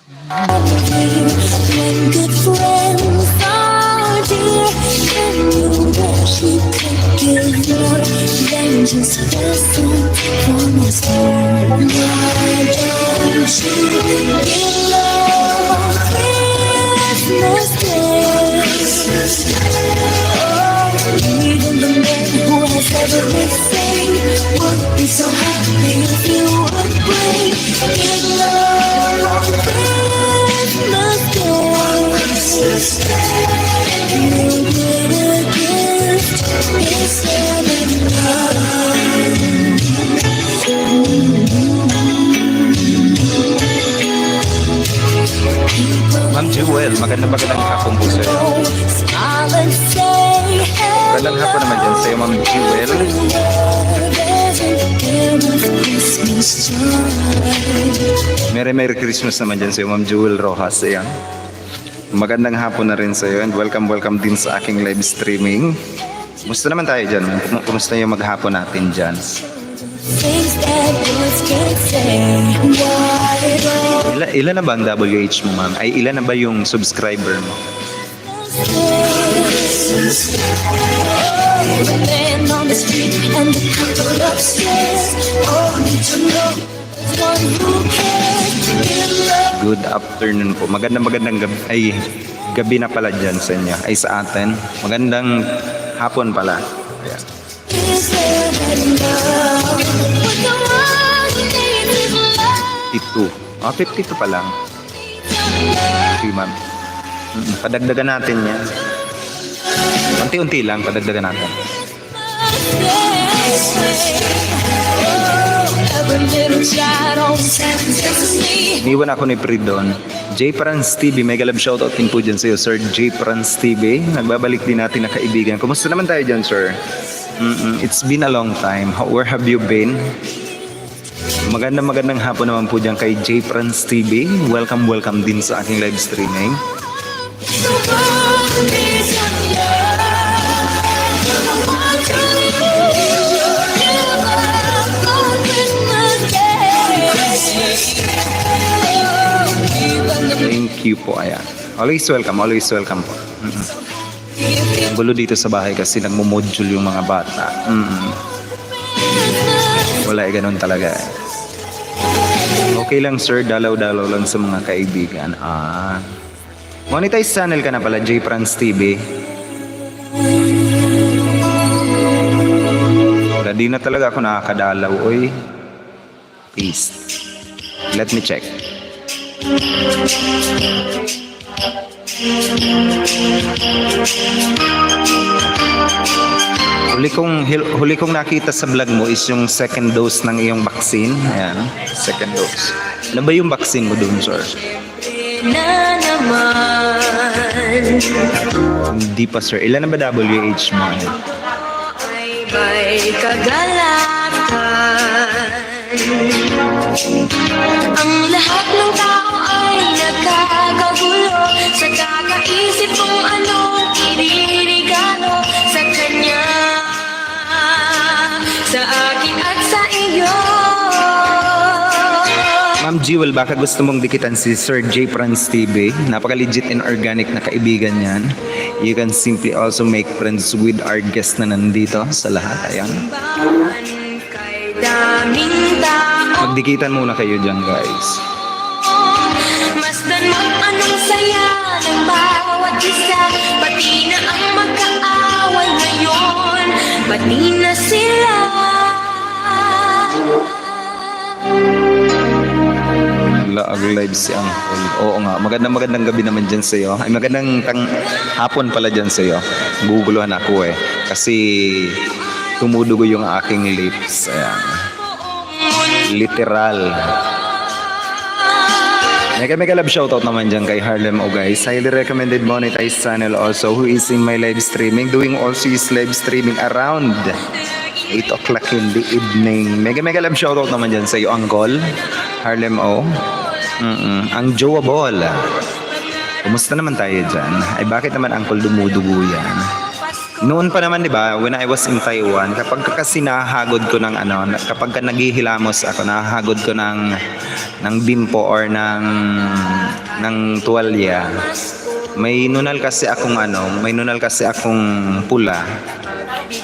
When good friends are dear, and you wish you could give more than just listen from a star. Why don't you give love on Christmas Day? Oh, even the man who has everything would be so happy if you would bring give love on Christmas Day. You get a gift instead of love. Ma'am Jewel, magandang hapon po sa'yo. Smile and say Magandang hapon naman dyan sa'yo, Ma'am Jewel. Merry Christmas naman dyan sa'yo, Ma'am Jewel Rojas. Ayan. Magandang hapon na rin sa'yo and welcome din sa aking live streaming. Kumusta naman tayo dyan? Kumusta yung maghapon natin dyan? things that words can't say. Why don't Ilan na ba ang WH mo, ma'am? Ay, ilan na ba yung subscriber mo? the man on the street and the couple upstairs all need to know there's one who cares. Give love Good afternoon po. Magandang gabi. Ay, gabi na pala dyan sa inyo. Ay, sa atin. Magandang hapon pala. Ayan. is there and love. What the world needs is love. 52. 52 pa lang. Okay, ma'am. Padagdagan natin yan. Unti-unti lang, padagdagan natin. Every little child always has me. Iniwan ako ni Pridon. J. Franz TV, mega love shoutout din po dyan sa iyo, Sir J. Franz TV. Nagbabalik din natin na kaibigan. Kumusta naman tayo dyan, sir? It's been a long time. Where have you been? Magandang hapon naman po dyan kay J. Franz TV. Welcome din sa aking live streaming. The world needs some love. Give love on Christmas Day. Even the Thank you po, ayan. Always welcome po. Ang gulo dito sa bahay kasi nagmo-module yung mga bata. Wala, ganun talaga. Okay lang, sir, dalaw-dalaw lang sa mga kaibigan. Monetize channel ka na pala, J. Franz TV. Wala, di na talaga ako nakakadalaw, oy. Peace. Let me check. Huli kong nakita sa vlog mo is yung second dose ng iyong vaccine. Ayan, second dose. Ano ba yung vaccine mo dun, sir? na naman Hindi pa, sir. Ilan na ba WH mo? ay may kagalakan. Ang lahat ng tao ay nagkakagulo sa kakaisip kung anong iririgalo sa kanya, sa akin at sa iyo. Ma'am Jewel, baka gusto mong dikitan si Sir J. Franz TV. Napaka-legit and organic na kaibigan yan. You can simply also make friends with our guest na nandito sa lahat. Ayan. Bahan kay daming tao, Magdikitan muna kayo dyan, guys. masdan mo anong saya ng bawat isa. Pati na ang magkaaway ngayon, pati na sila. Laag live si Uncle. Oo nga, magandang gabi naman dyan sa'yo. Ay, hapon pala dyan sa'yo. Guguluhan ako eh. Kasi tumudugo yung aking lips. Ayan. Literal. Mega love shoutout naman dyan kay Harlem O guys. Highly recommended monetized channel also who is in my live streaming. Doing also his live streaming around 8 o'clock in the evening. Mega love shoutout naman dyan sa'yo, Uncle Harlem O. Ang Jowa Ball. Kumusta naman tayo dyan? Ay bakit naman Uncle dumudugo yan? Noon pa naman, 'di ba, when I was in Taiwan, kapag kasi nahahagod ko ng kapag ka naghihilamos ako, nahahagod ko ng bimpo or ng tuwalya. May nunal kasi akong pula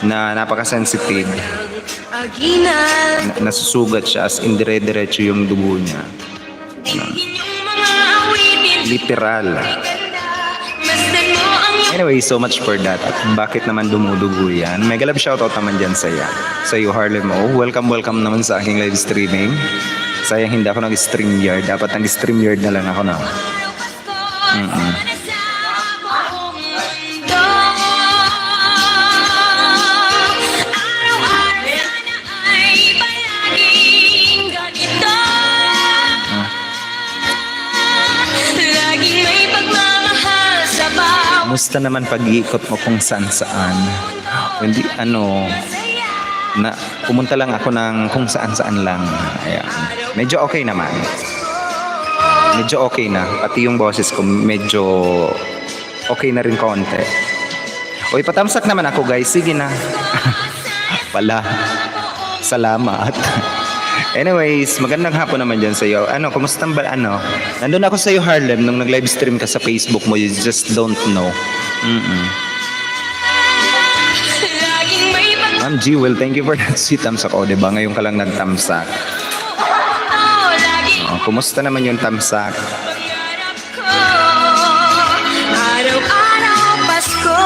na napaka-sensitive. Nasusugat siya as in dire-diretso yung dugo niya. Literal. Anyway, so much for that. At bakit naman dumudugo yan? Mega love shoutout naman dyan sa iyo, Harlem O. Welcome naman sa aking live streaming. Sayang hindi ako nag-StreamYard. Dapat nag-StreamYard na lang ako na. Musta naman pag-iikot mo kung saan-saan? Hindi, pumunta lang ako ng kung saan-saan lang. Ayan. Medyo okay naman. Medyo okay na. Pati yung boses ko, medyo okay na rin konti. Uy, patamsak naman ako, guys. Sige na. Pala. Salamat. Anyways, magandang hapon naman dyan sa iyo. Kumusta ba, Nandun ako sa iyo, Harlem, nung nag-live stream ka sa Facebook mo. You just don't know. Ma'am Jewel, thank you for that sweet tamsak. O, diba? Ngayon ka lang nagtamsak. Kumusta naman yung tamsak? Araw-araw Pasko.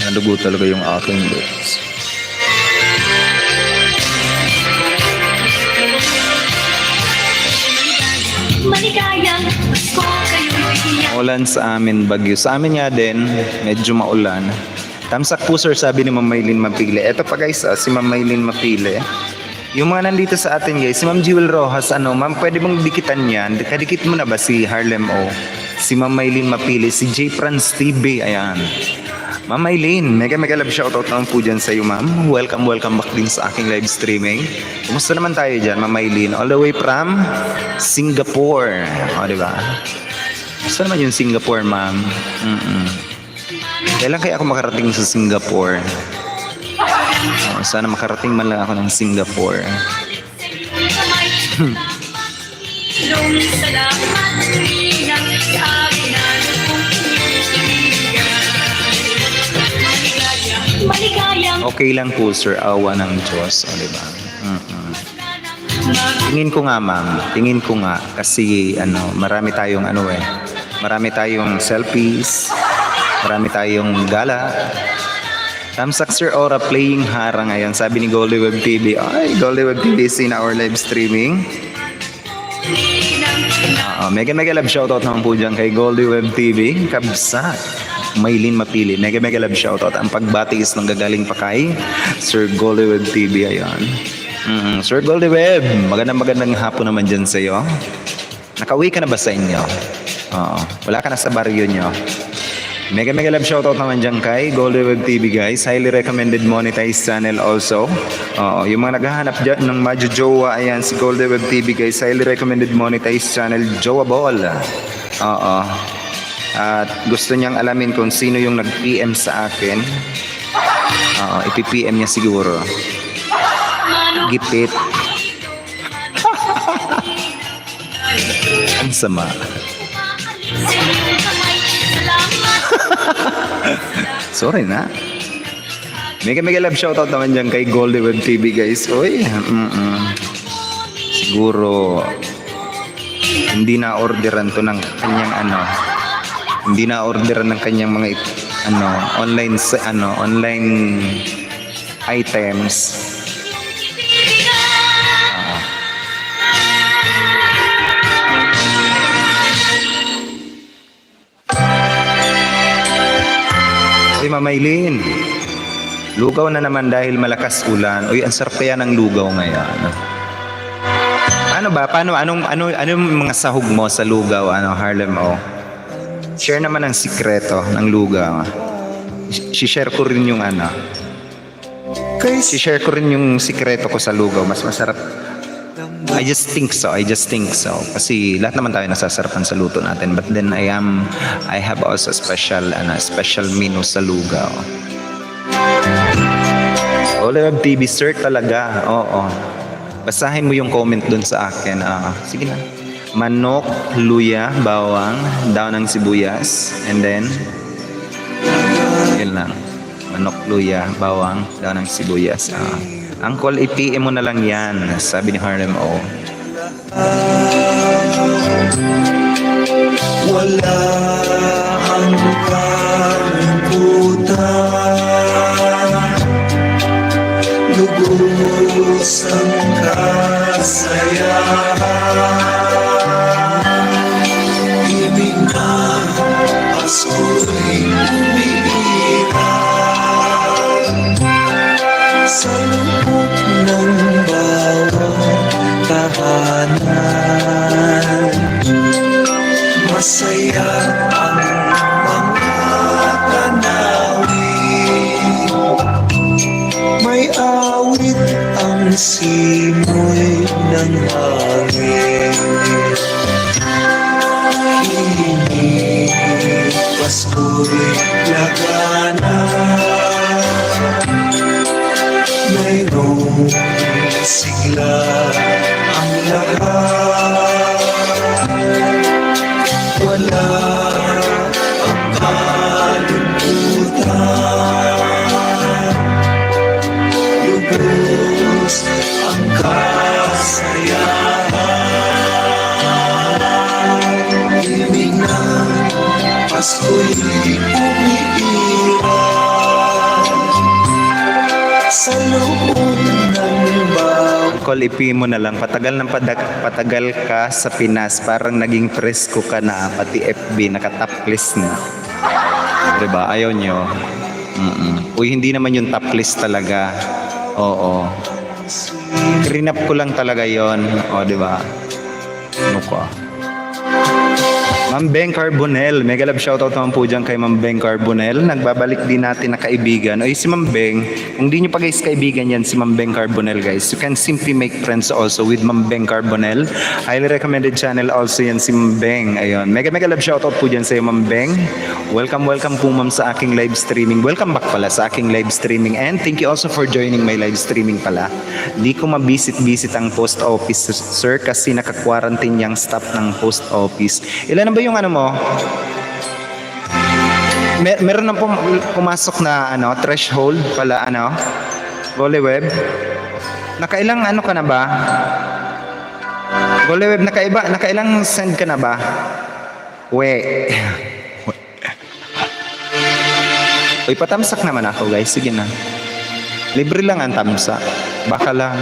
Nadugo talaga yung aking lips. Maligayang Pasko kayo'y iyak. Ulan sa amin, bagyo. Sa amin nga din, medyo maulan. Tamsak po sir, sabi ni Ma'am Maylin Mapile. Eto pa guys, si Ma'am Maylin Mapile. Yung mga nandito sa atin guys, si Ma'am Jewel Rojas, ma'am, pwede bang dikitan yan? Kadikit mo na ba si Harlem O? Si Ma'am Maylin Mapile, si J. Franz TV, ayan. Ma'am Maylin, mega love shoutout naman po dyan sa iyo, ma'am. Welcome back din sa aking live streaming. Kumusta naman tayo dyan, Ma'am Maylin? All the way from Singapore. O, diba? Gusto naman yung Singapore, ma'am. Kailan kaya ako makarating sa Singapore? Sana makarating man lang ako ng Singapore. Okay lang po sir, awa ng Diyos, o diba? Tingin ko nga ma'am, kasi marami tayong selfies, marami tayong gala. Tamsak Sir Aura playing harang ngayon, sabi ni Goldie Web TV. Ay, Goldie Web TV is in our live streaming. Mega love shoutout naman po dyan kay Goldie Web TV. Kabsat. Maylin Mapili. Mega love shoutout. Ang pagbati is nanggagaling pa kay Sir Goldie Web TV. Ayan. Sir Goldie Web, magandang hapon naman dyan sa iyo. Nakauwi ka na ba sa inyo? Wala ka na sa baryo nyo. Mega love shoutout naman dyan kay Goldie Web TV guys. Highly recommended monetized channel also. Yung mga naghahanap dyan ng majo-jowa, ayan si Goldie Web TV guys. Highly recommended monetized channel, Jowa Ball. At gusto niyang alamin kung sino yung nag-PM sa akin. Ipi-PM niya siguro. Gipit. Ang sama. Sorry na. Mega love shoutout naman dyan kay Goldie Web TV guys. Uy, siguro hindi na orderan to ng kanyang hindi na orderan ng kanyang mga online items. Ma'am Maylin, lugaw na naman dahil malakas ulan. Uy, ang sarap kaya ng lugaw ngayon. Anong mga sahog mo sa lugaw, Harlem O? Share naman ang sikreto ng lugaw. Si-share ko rin yung I-share ko rin yung sikreto ko sa lugaw. Mas masarap. I just think so. Kasi lahat naman tayo nasasarapan sa luto natin. But then I have also special menu sa lugaw. Olive TV, sir, talaga. Oo. Basahin mo yung comment dun sa akin. Sige na. Manok, luya, bawang, daon ng sibuyas, and then yun lang. Manok, luya, bawang, daon ng sibuyas. Uncle, i-PM mo na lang yan, sabi ni Harlem O. Wala ang kalimutan, lubos ang kasayahan. Ibig na Pasko'y umiiral sa loob ng bawat tahanan. Masaya ang mga tanawin, may awit ang simoy ng hangin. Hindi Pasko'y laganap, mayroong sigla ang lahat. Wala ang kalimutan, lubos ang kasayahan. Ibig ng Pasko'y umiiral sa loob ng bawat. Call, i-PM mo na lang. Patagal ka sa Pinas. Parang naging presko ka na. Pati FB, naka-top list na. Diba? Ayaw nyo. Uy, hindi naman yung top list talaga. Oo. Clean up ko lang talaga yon. O, diba? Ano ko? Ma'am Beng Carbonel, mega love shoutout naman po dyan kay Ma'am Beng Carbonel. Nagbabalik din natin na kaibigan. Oy, si Ma'am Beng, kung di nyo pa guys kaibigan yan, si Ma'am Beng Carbonel guys, you can simply make friends also with Ma'am Beng Carbonel. Highly recommended channel also yan si Ma'am Beng. Ayun, mega love shoutout po dyan sa iyo Ma'am Beng. Welcome po Ma'am sa aking live streaming. Welcome back pala sa aking live streaming. And thank you also for joining my live streaming pala. Di ko mabisit ang post office sir kasi naka-quarantine yung staff ng post office. Ilan na ba yung ano mo? Meron na pong pumasok na threshold pala Goleweb. Nakailang ka na ba? Goleweb, nakailang send ka na ba? We. Uy, patamsak naman ako guys. Sige na. Libre lang ang tamsak. Baka lang.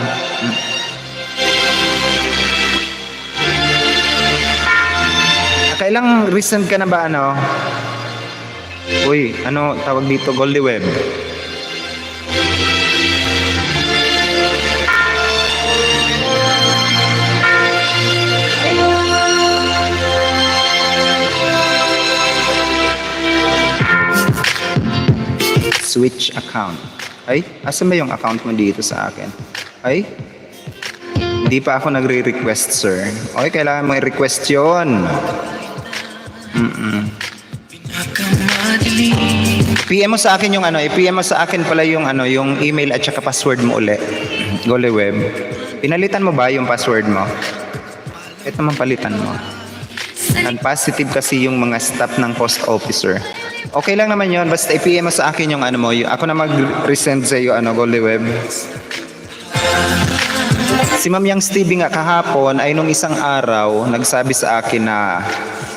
Kailang recent ka na ba Uy, tawag dito, Goleweb? Switch account. Ay, asan ba yung account mo dito sa akin? Ay, hindi pa ako nagre-request, sir. Okay, kailangan mo i-request yun. PM mo sa akin yung i-PM mo sa akin pala yung yung email at saka password mo uli. Goleweb. Pinalitan mo ba yung password mo? Ito naman palitan mo. Non-positive kasi yung mga staff ng post officer. Okay lang naman yun. Basta i-PM mo sa akin yung mo. Ako na mag-resend sa iyo Goleweb. Si Ma'am Yang Stevie nga kahapon ay nung isang araw nagsabi sa akin na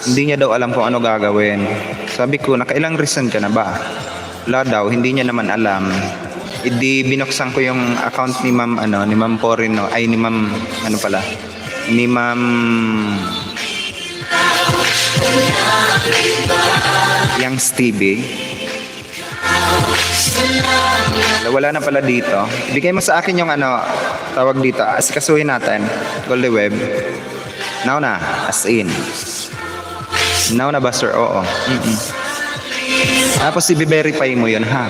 hindi niya daw alam kung ano gagawin. Sabi ko, nakailang resend ka na ba? Wala daw, hindi niya naman alam. Hindi binuksan ko yung account ni Ma'am ni Ma'am Porino, ay ni Ma'am ni Ma'am Yang Stevie. Wala na pala dito. Ibigay mo sa akin yung tawag dito. Asikasuhin natin. Goleweb. Now na. As in. Now na ba, sir? Oo. Tapos i-verify mo yun, ha?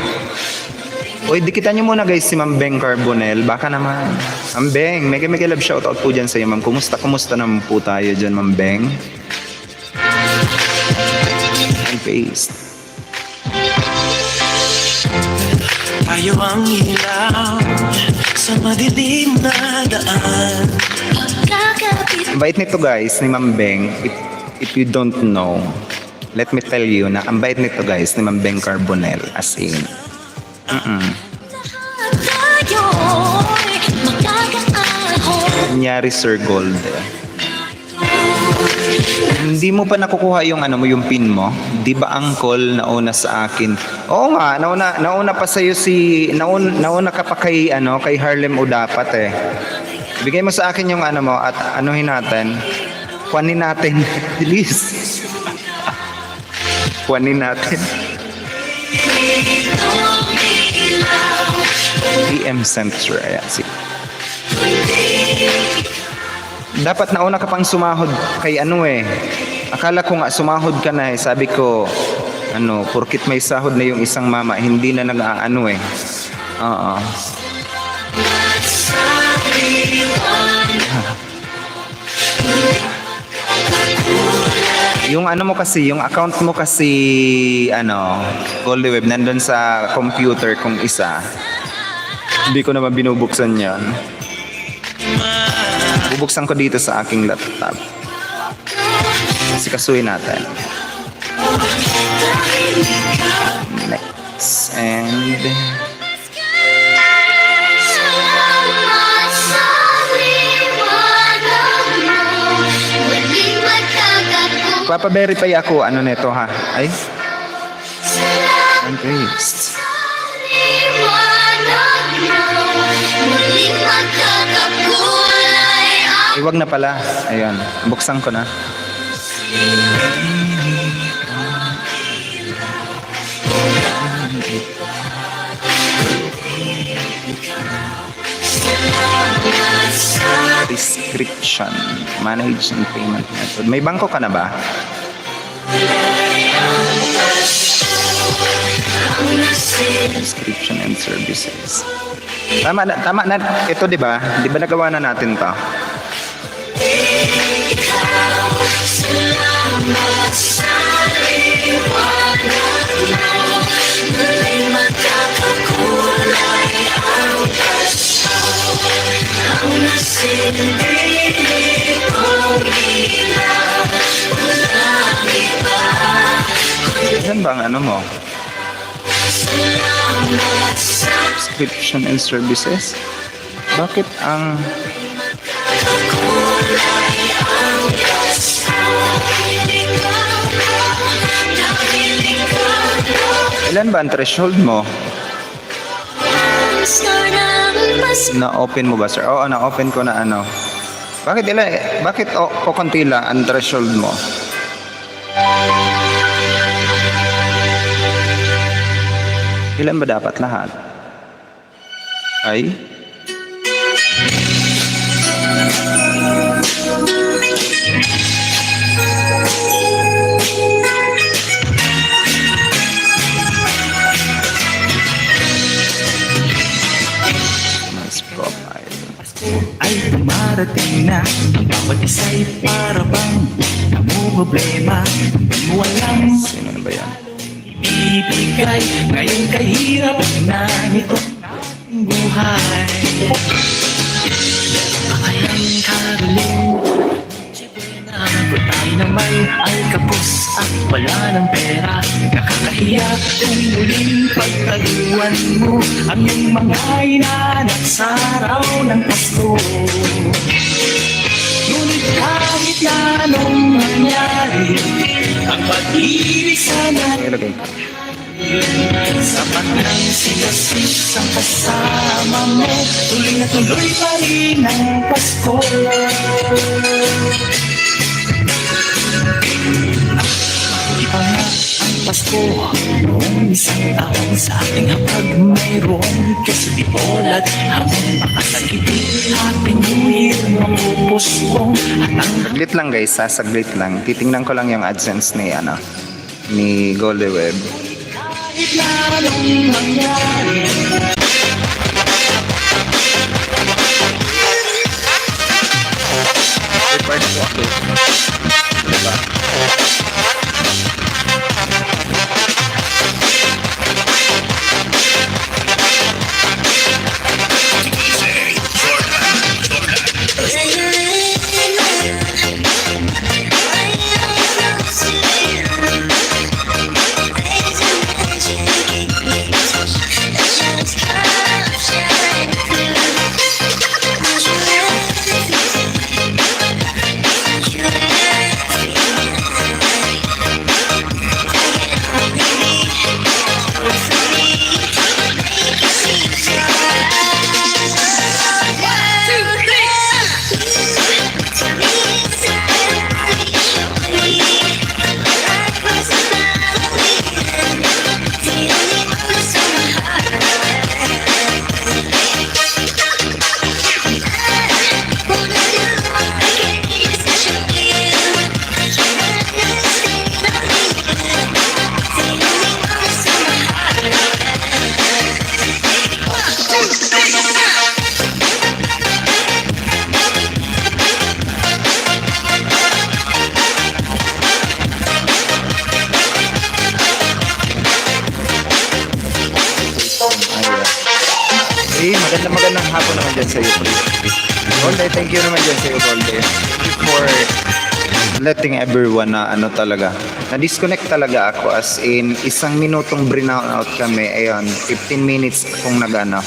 Uy, dikitan nyo muna guys si Ma'am Beng Carbonell. Baka naman. Ma'am Beng, mega love shoutout po dyan sa iyo, Ma'am. Kumusta naman po tayo dyan, Ma'am Beng? And paste. Tayo ang ilaw sa madilim na daan. Pagkakapit Ang bait nito guys, ni Ma'am Beng. If you don't know, let me tell you na ang bait nito guys, ni Ma'am Beng Carbonell. As in, tayo'y magkakaahon. kunyari Sir Gold. Hindi mo pa nakukuha yung ano mo, yung pin mo. Di ba uncle nauna sa akin? Oo nga, nauna pa sa nauna ka pa kay kay Harlem o dapat eh. Bigay mo sa akin yung ano mo at anuhin natin. Kuhanin natin. Please. Kuhanin natin. PM Center. Ayan, dapat nauna ka pang sumahod kay Akala ko nga sumahod ka na eh. Sabi ko, porkit may sahod na yung isang mama, hindi na nag-aano eh. Oo. Yung mo kasi, yung account mo kasi, Goldie Web, nandun sa computer kung isa. Hindi ko naman binubuksan yan. Bubuksan ko dito sa aking laptop. Sikasuhin natin. Next. And Salamat sa liwanag mo. Muling magkakaroon. papa-verify ako neto ha. Ay. And paste. Liwanag mo. Muling magkakakulay ang Ay, wag na pala. Ayun. Buksan ko na. Description. Manage and payment method. May bangko ka na ba? Description and services. Tama na. Ito 'di ba? 'Di ba nagawa na natin 'to? salamat sa liwanag mo. Muling magkakakulay ang paso. Ang nasilbing kong ilaw. Walang iba. Yan ba ang mo? Salamat sa Description and services. Bakit ang kulay ang paso. Dahil ikaw ilan ba ang threshold mo? star ng mas Na-open mo ba, sir? Oo, na-open ko na Bakit konti lang ang threshold mo? Ilan ba dapat lahat? Ay? Mas profile. Ay dumarating na. Ang bawat isa'y para bang namumroblema. Di mo alam Sino na ba yan? ibigay. Ngayon kahirap na nitong ating buhay. Akalang karaling kung tayo na may alkapos at wala ng pera. Nakakahiya kung muling pagtaluan mo ang iyong mga inanak sa araw ng Pasko. Ngunit kahit na anong mangyari, ang pag-ibig sana Ilagay. sapat ng sigasis ang kasama mo. Tuloy na tuloy pa rin ang Pasko. Iba nga ang Pasko noong isang taon sa ating hapag. Mayroong festival at hamon makasagiti. Happy New Year mga puspong at ang Saglit lang guys, saglit lang. Titingnan ko lang yung AdSense ni Goldie Web. kahit na anong mangyari. Magandang hapon naman dyan sa'yo, pre. Golde, thank you naman dyan sa'yo, Golde. Thank you for letting everyone na ano talaga. Na-disconnect talaga ako as in isang minutong brownout kami. Ayun, 15 minutes akong 15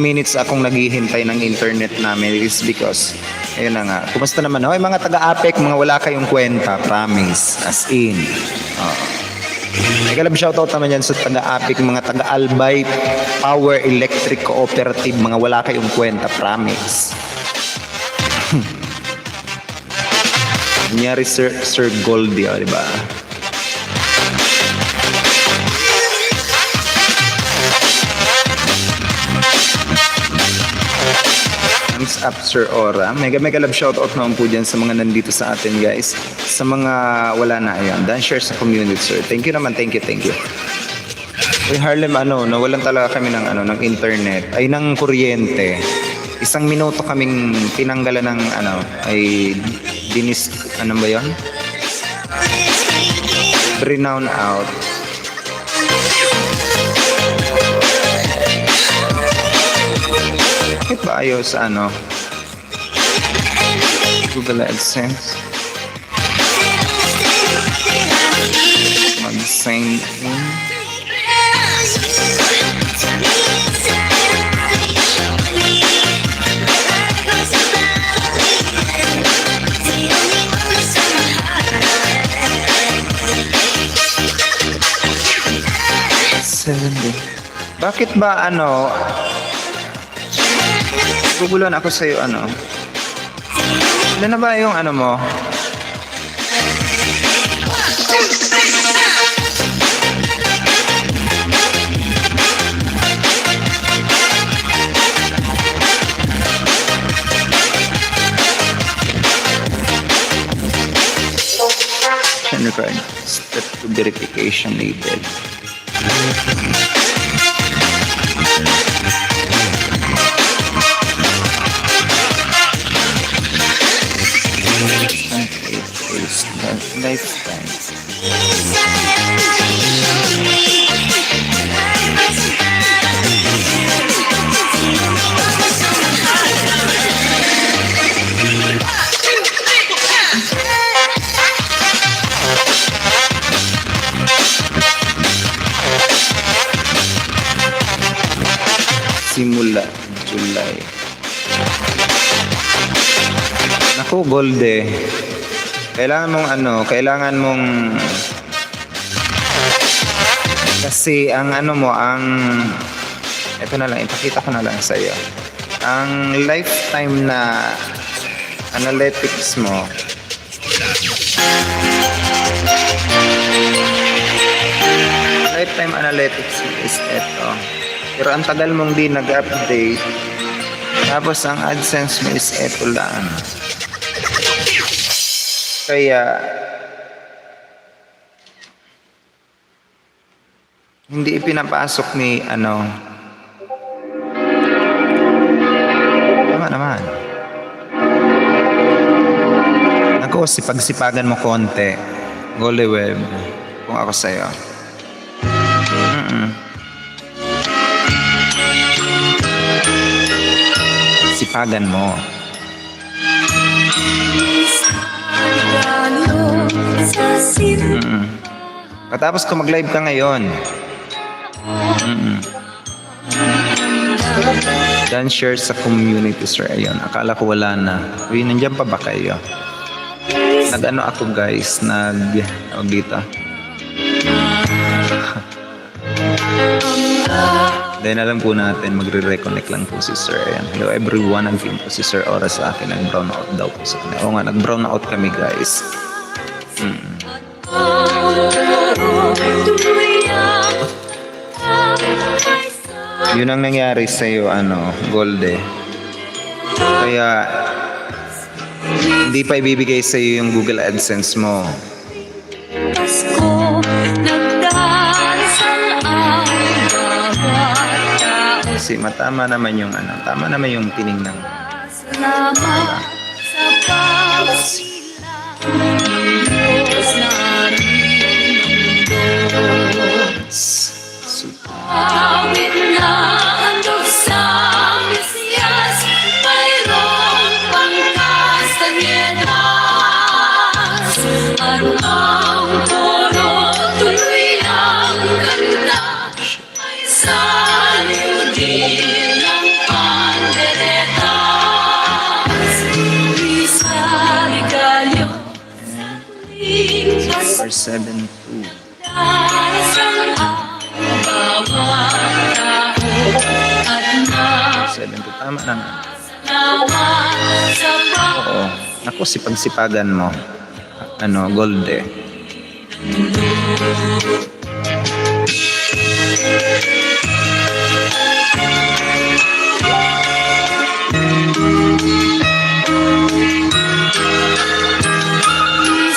minutes akong naghihintay ng internet namin is because ayun na nga. Kumusta naman? Hoy, mga taga-APEC, mga wala kayong kwenta, promise. As in. May kalab shoutout naman yan sa taga-APEC, mga taga-Albay Power Electric Cooperative, mga wala kayong kwenta, promise. Nangyari Sir Goldie, di ba? Thumbs up, Sir Ora. Mega love shoutout naman po dyan sa mga nandito sa atin, guys. Sa mga wala na, ayan. Dan share sa community, sir. Thank you naman, thank you. Uy, Harlem, nawalan talaga kami ng, ng internet. Ay, ng kuryente. Isang minuto kaming tinanggalan ng, ano ba yun? Renown out. Bakit ba ayaw sa Google AdSense? Mag-sign in. Bakit ba gugulan ako sa'yo ilan na ba yung mo? Record step to verification label. Lifetime. Simula July. Naku, Golde. Kailangan mong kasi ang ito na lang, ipakita ko na lang sa iyo. Ang lifetime na analytics mo is ito. Pero ang tagal mong di nag-update. Tapos ang AdSense mo is ito lang. Kaya hindi ipinapasok ni tama naman. Ako, sipag-sipagan mo konti. Golde Web, kung ako sa'yo. Sipagan mo. Patapos ko mag-live ka ngayon. Dan share sa community, sir. Ayun, akala ko wala na. Uy, nandiyan pa ba kayo? Ako guys, dito. Dahil alam po natin, magre-reconnect lang po si sir. Ayan. Hello everyone, nag-film po si sir Ora sa akin. Nag-brown out daw po sa kanya. Oo nga, nag-brown out kami guys. Yun ang nangyari sa'yo, Golde. Kaya, hindi pa ibibigay sa'yo yung Google AdSense mo. Kasi tama naman yung tiningnan. Salamat sa pagsilang. Awit na handog sa 7-2. bawat tao at 7-2. Tama na nga. nawa sa Oo. Naku, sipag-sipagan mo. Ano, gold eh.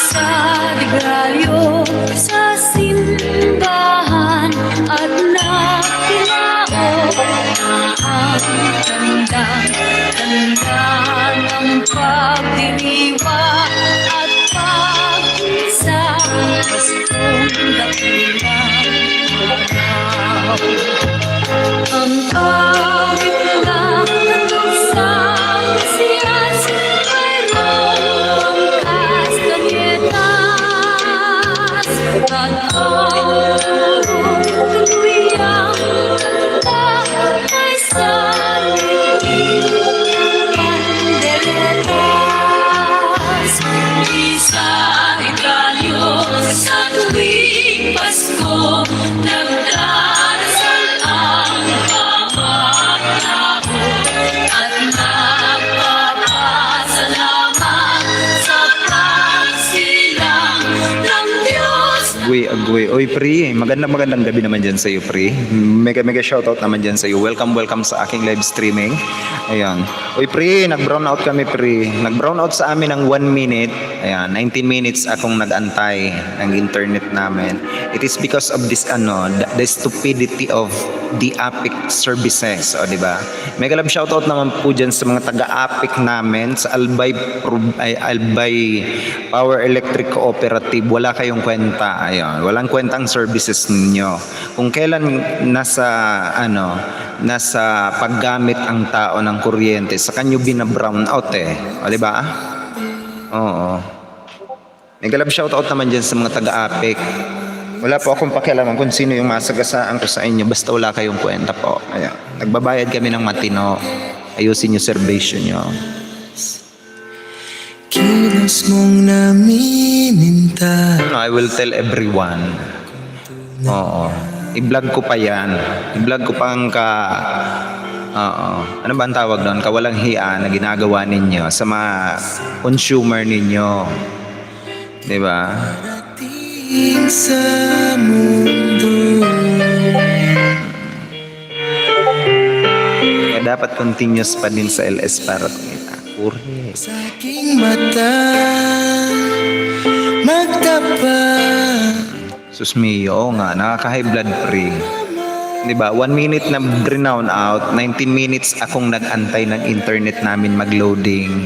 sa degralyo sa simbahan at nakilao na ang tanda ng pagdiriwa at pag-isa Pastong dakilang araw ang awit lang sa Mesiyas mayroong angkas ng yetas at ang tuluyang kanta ay sa panderetas isa ikalyo sa tuwing Pasko nagdarasal ang bawat tao at nagpapasalamat sa pagsilang ng Diyos. Agwe. Oy, Pri, magandang gabi naman dyan sa iyo, Pri. Mega shoutout naman dyan sa iyo. Welcome sa aking live streaming. Ayan. Oy, Pri, nag-brown out kami, Pri. Nag-brown out sa amin ng 1 minute. Ayan, 19 minutes akong nag-antay ng internet namin. It is because of this, the stupidity of the APIC services. O, di ba? Mega love shoutout naman po dyan sa mga taga-APIC namin, sa Albay Power Electric Cooperative. Wala kayong kwenta. Ayun, walang kwentang services ninyo. Kung kailan nasa paggamit ang tao ng kuryente, sa kanyo bina-brown out eh. O, di ba? Oo. Mega love shoutout naman dyan sa mga taga-APIC. Wala po akong pakialaman kung sino yung masagasaan ko sa inyo, basta wala kayong kwenta po. Ayan. Nagbabayad kami ng matino. Ayusin yung servisyo nyo. Kilos mong namiminta. I will tell everyone. Oo. I-vlog ko pa yan. I-vlog ko pa ang ano ba ang tawag doon? Kawalang hiya na ginagawa ninyo sa mga consumer ninyo. Diba? Sa mundo Kaya dapat continuous pa din sa LS para kumita. Correct. sa aking mata magtapat. Susmiyo, oo nga, nakaka-high blood pre. Diba? 1 minute na brown out, 19 minutes akong nag-antay ng internet namin mag-loading.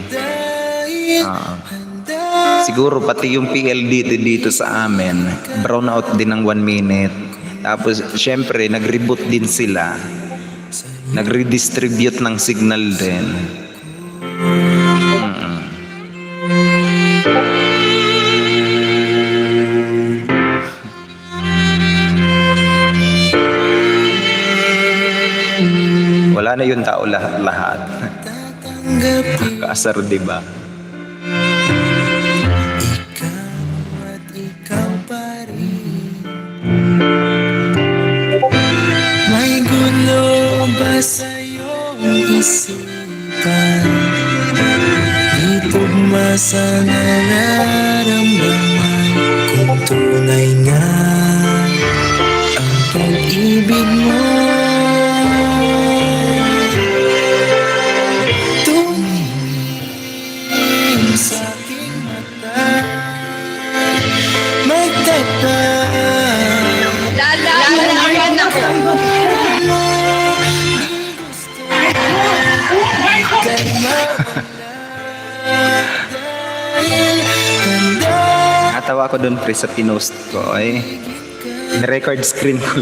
Siguro pati yung PLDT dito sa amin, brown out din ng 1 minute. Tapos, syempre, nag-reboot din sila. Nag-redistribute ng signal din. Wala na yung tao lahat. Kaasar, diba? Ikaw pa rin. May gulo ba sa'yong isipan? Itugma sa nararamdaman kung tunay nga ang pag-ibig mo. Tumingin sa aking mata, magtapat. Natawa ko dun pre sa pinost ko. Ay, record screen ko.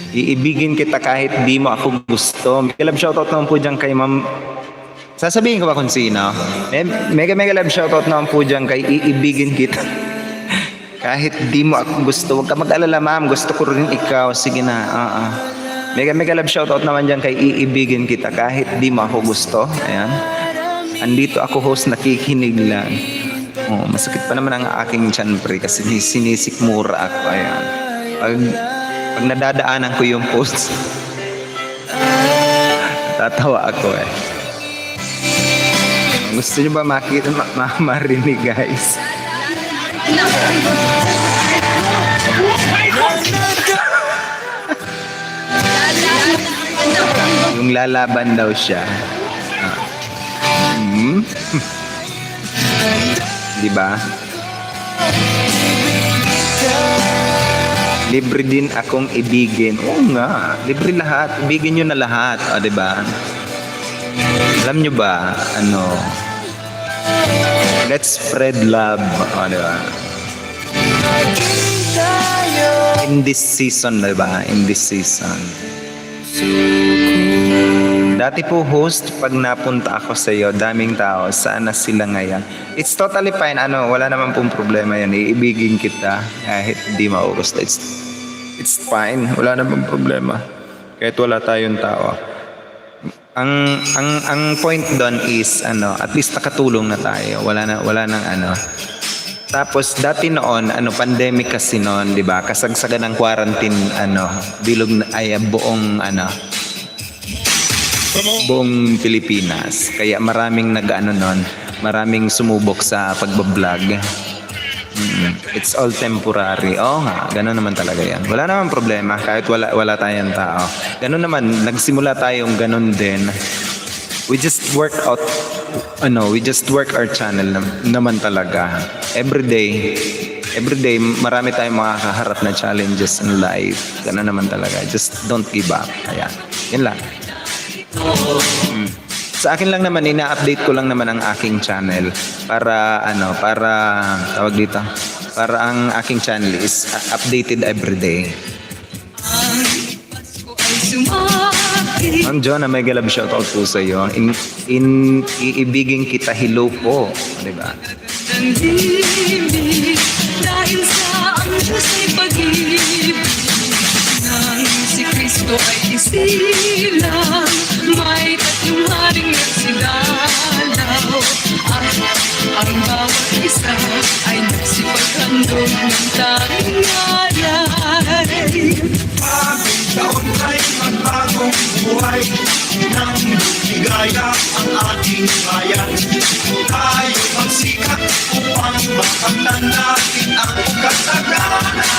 Iibigin kita kahit di mo ako gusto. Mega love shoutout naman po dyan kay ma'am. Sasabihin ko ba kung sino? Mega love shoutout naman po dyan kay iibigin kita. Kahit di mo ako gusto. Huwag ka mag-alala ma'am. Gusto ko rin ikaw. Sige na. Mega love shoutout naman dyan kay iibigin kita. Kahit di mo ako gusto. Ayan. Andito ako host, nakikinig lang. Oh, masakit pa naman ang aking tiyan pre kasi sinisikmura ako. Ayan. Pag nadadaanan ko yung post, tatawa ako eh. Gusto nyo ba makita, marinig guys? Yung lalaban daw siya. Hmm? Di ba? Libre din akong ibigin. Oo nga, libre lahat. Ibigin nyo na lahat. O, di ba? Alam nyo ba, let's spread love. O, di ba? In this season, di ba? In this season. Dati po host, pag napunta ako sa iyo, daming tao, saan na sila ngayon? It's totally fine, wala naman pong problema yan. Iibigin kita kahit hindi maugusto. It's fine, wala naman problema. Kahit wala tayong tao. Ang point doon is, at least nakatulong na tayo. Wala nang Tapos dati noon, pandemic kasi noon, 'di ba? Kasagsagan ng quarantine, bilog na ay buong Pilipinas. Kaya maraming noon, maraming sumubok sa pagbablog. It's all temporary. Oo nga, gano'n naman talaga yan. Wala naman problema kahit wala tayong tao. Gano'n naman, nagsimula tayong gano'n din. We just work our channel naman talaga. Every day, marami tayong makakaharap na challenges in life. Gano'n naman talaga. Just don't give up. Ayan. Yan lang. Sa akin lang naman, ina-update ko lang naman ang aking channel para tawag dito, para ang aking channel is updated every day. Ang John, may galab shoutout po sa iyo. Iibigin kita, hello po. Diba? Dahil sa ang Diyos ay pag-ibig nang si Kristo ay isilang, may tatlong haring nagsidalaw at ang bawat isa ay nagsipaghandog ng tanging alay. Bagong taon ay magbagong buhay, nang ligaya ang ating bayan. Tayo magsikat upang makamtan natin ang kasaganaan.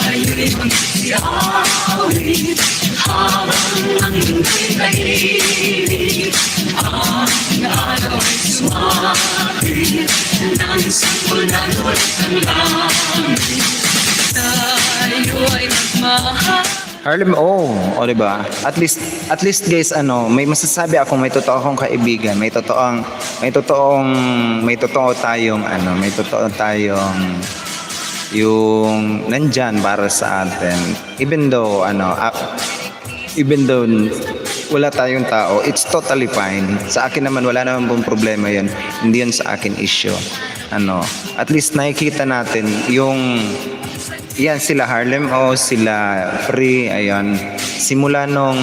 Tayo'y magsiyawin habang ang mundo'y tahimik. Ang araw ay sumapit nang sanggol na ulit ang langit. Tayo ay magmahal. Harlem, diba? At least guys, may masasabi ako, may totoo akong kaibigan, may totoo tayong yung nandyan para sa atin. Even though wala tayong tao, it's totally fine. Sa akin naman, wala naman pong problema yun. Hindi yun sa akin issue. At least nakikita natin yung yan sila Harlem sila Free, ayun. Simula nung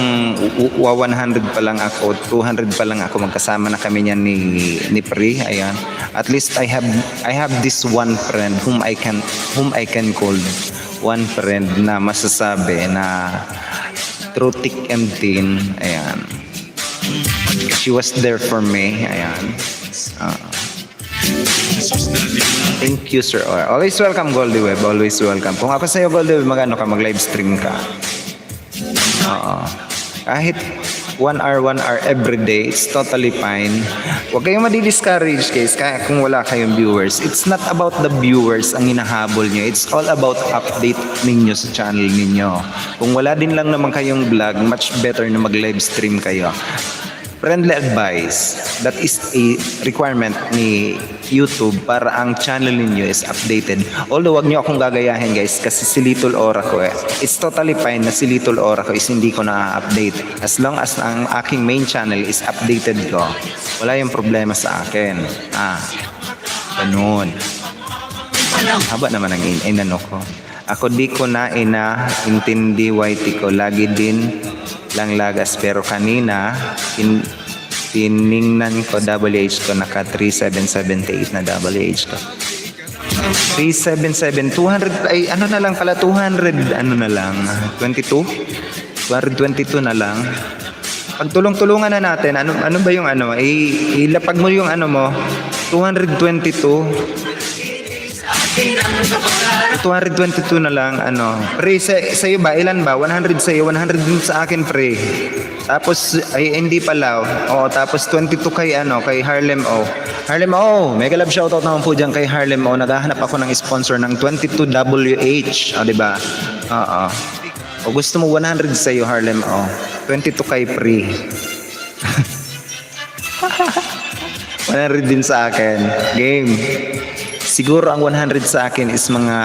100 pa lang ako, 200 pa lang ako, magkasama na kami niyan ni Free, ayun. At least I have this one friend whom I can call one friend na masasabi na through thick and thin, ayan. She was there for me, ayan. Thank you, sir. Always welcome, Goldie Web. Always welcome. Kung ako sa'yo, Goldie Web, mag-live stream ka. Kahit 1 hour every day, it's totally fine. Huwag kayong madi-discourage, guys, kaya kung wala kayong viewers. It's not about the viewers ang hinahabol nyo. It's all about update ninyo sa channel ninyo. Kung wala din lang naman kayong vlog, much better na mag-live stream kayo. Friendly advice, that is a requirement ni YouTube para ang channel ninyo is updated. Although wag nyo akong gagayahin, guys, kasi si Little Aura ko it's totally fine na si Little Aura ko is hindi ko na-update. As long as ang aking main channel is updated ko, wala yung problema sa akin. Ganun. Haba naman ang inano ko. Ako di ko na intindi YT ko, lagi din lang lagas, pero kanina Tiningnan ko WH ko, naka 3778 na WH ko. 377, 200, ay ano na lang pala, 200, ano na lang, 22? 222 na lang. Pagtulong-tulungan na natin, ano ba yung ano, ilapag mo yung ano mo, 222. 222 na lang, ano. Pre, sa'yo ba? Ilan ba? 100 sa'yo, 100 din sa akin, pre. Tapos, ay hindi pala. Oo, tapos 22 kay, ano, kay Harlem O. Harlem O, mega love shoutout naman po dyan kay Harlem O. Naghahanap ako ng sponsor ng 22WH. O, diba? Oo. O gusto mo 100 sa'yo, Harlem O. 22 kay pre. 100 din sa akin. Game. Siguro ang 100 sa akin is mga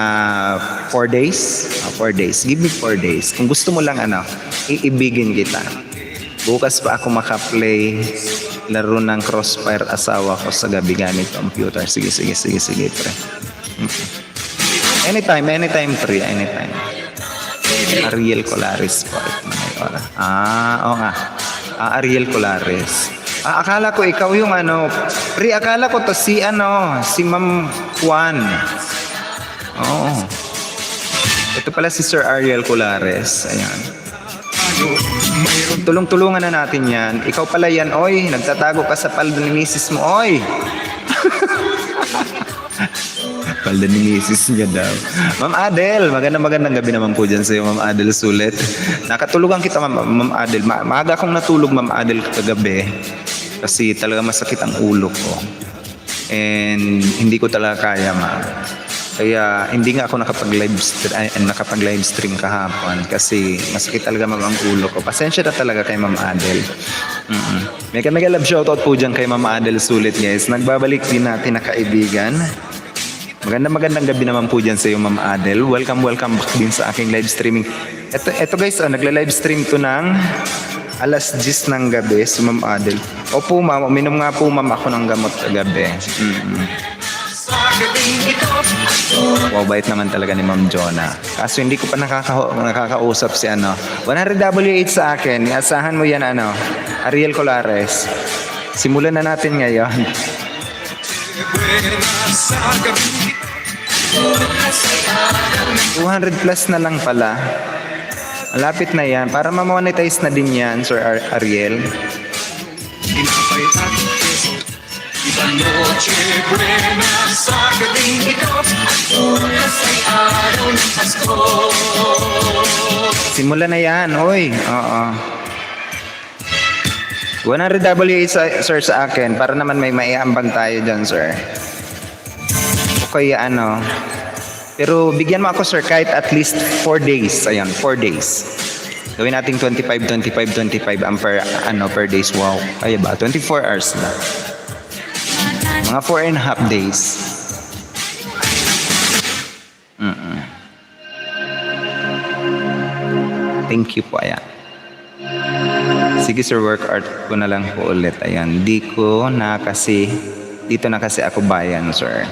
4 days. 4 days. Give me 4 days. Kung gusto mo lang ano, iibigin kita. Bukas pa ako makaplay laro ng Crossfire asawa ko sa gabi gamit computer. Sige, pre. Anytime, pre. Anytime. Ariel Colares po. Oo nga. Ariel Colares. Akala ko ikaw yung ano, pre, akala ko to si Ma'am Juan. Oo. Ito pala si Sir Ariel Colares. Ayan. Tulong-tulungan na natin yan. Ikaw pala yan, oy. Nagtatago ka sa palda ni misis mo, oy. Palda ni misis niya daw. Ma'am Adel, magandang gabi naman po dyan sa'yo, Ma'am Adel Sulit. Nakatulugan kita, Ma'am Adel. Maaga akong natulog, Ma'am Adel, kagabi. Kasi talaga masakit ang ulo ko. And hindi ko talaga kaya, ma'am. Kaya hindi nga ako nakapag-live stream kahapon kasi masakit talaga, ma'am, ang ulo ko. Pasensya na talaga kay Ma'am Adel. Mega love shoutout po dyan kay Ma'am Adel Sulit, guys. Nagbabalik din natin na kaibigan. Magandang gabi naman po dyan sa iyo, Ma'am Adel. Welcome back din sa aking live streaming. Ito guys, nagla-live stream to ng alas 10 ng gabi si Ma'am Adel. Opo, ma'am, uminom nga po, ma'am, ako ng gamot kagabi. Wow, bait naman talaga ni Ma'am Jonah. Kaso hindi ko pa nakakausap si 100WH sa akin. Iasahan mo yan, Ariel Colares. Simulan na natin ngayon. 200 plus na lang pala. Malapit na yan. Para ma-monetize na din yan, Sir Ariel. Simula na yan, oy. Oo. 100WH, sir, sa akin. Para naman may maiambag tayo dyan, sir. O kaya pero bigyan mo ako, sir, kahit at least 4 days. Ayan, 4 days. Gawin natin 25 per days. Wow. Ay ba? 24 hours na. Mga 4.5 days. Thank you po, ayan. Sige, sir, work art ko na lang po ulit. Ayan, dito na kasi ako bayan, sir.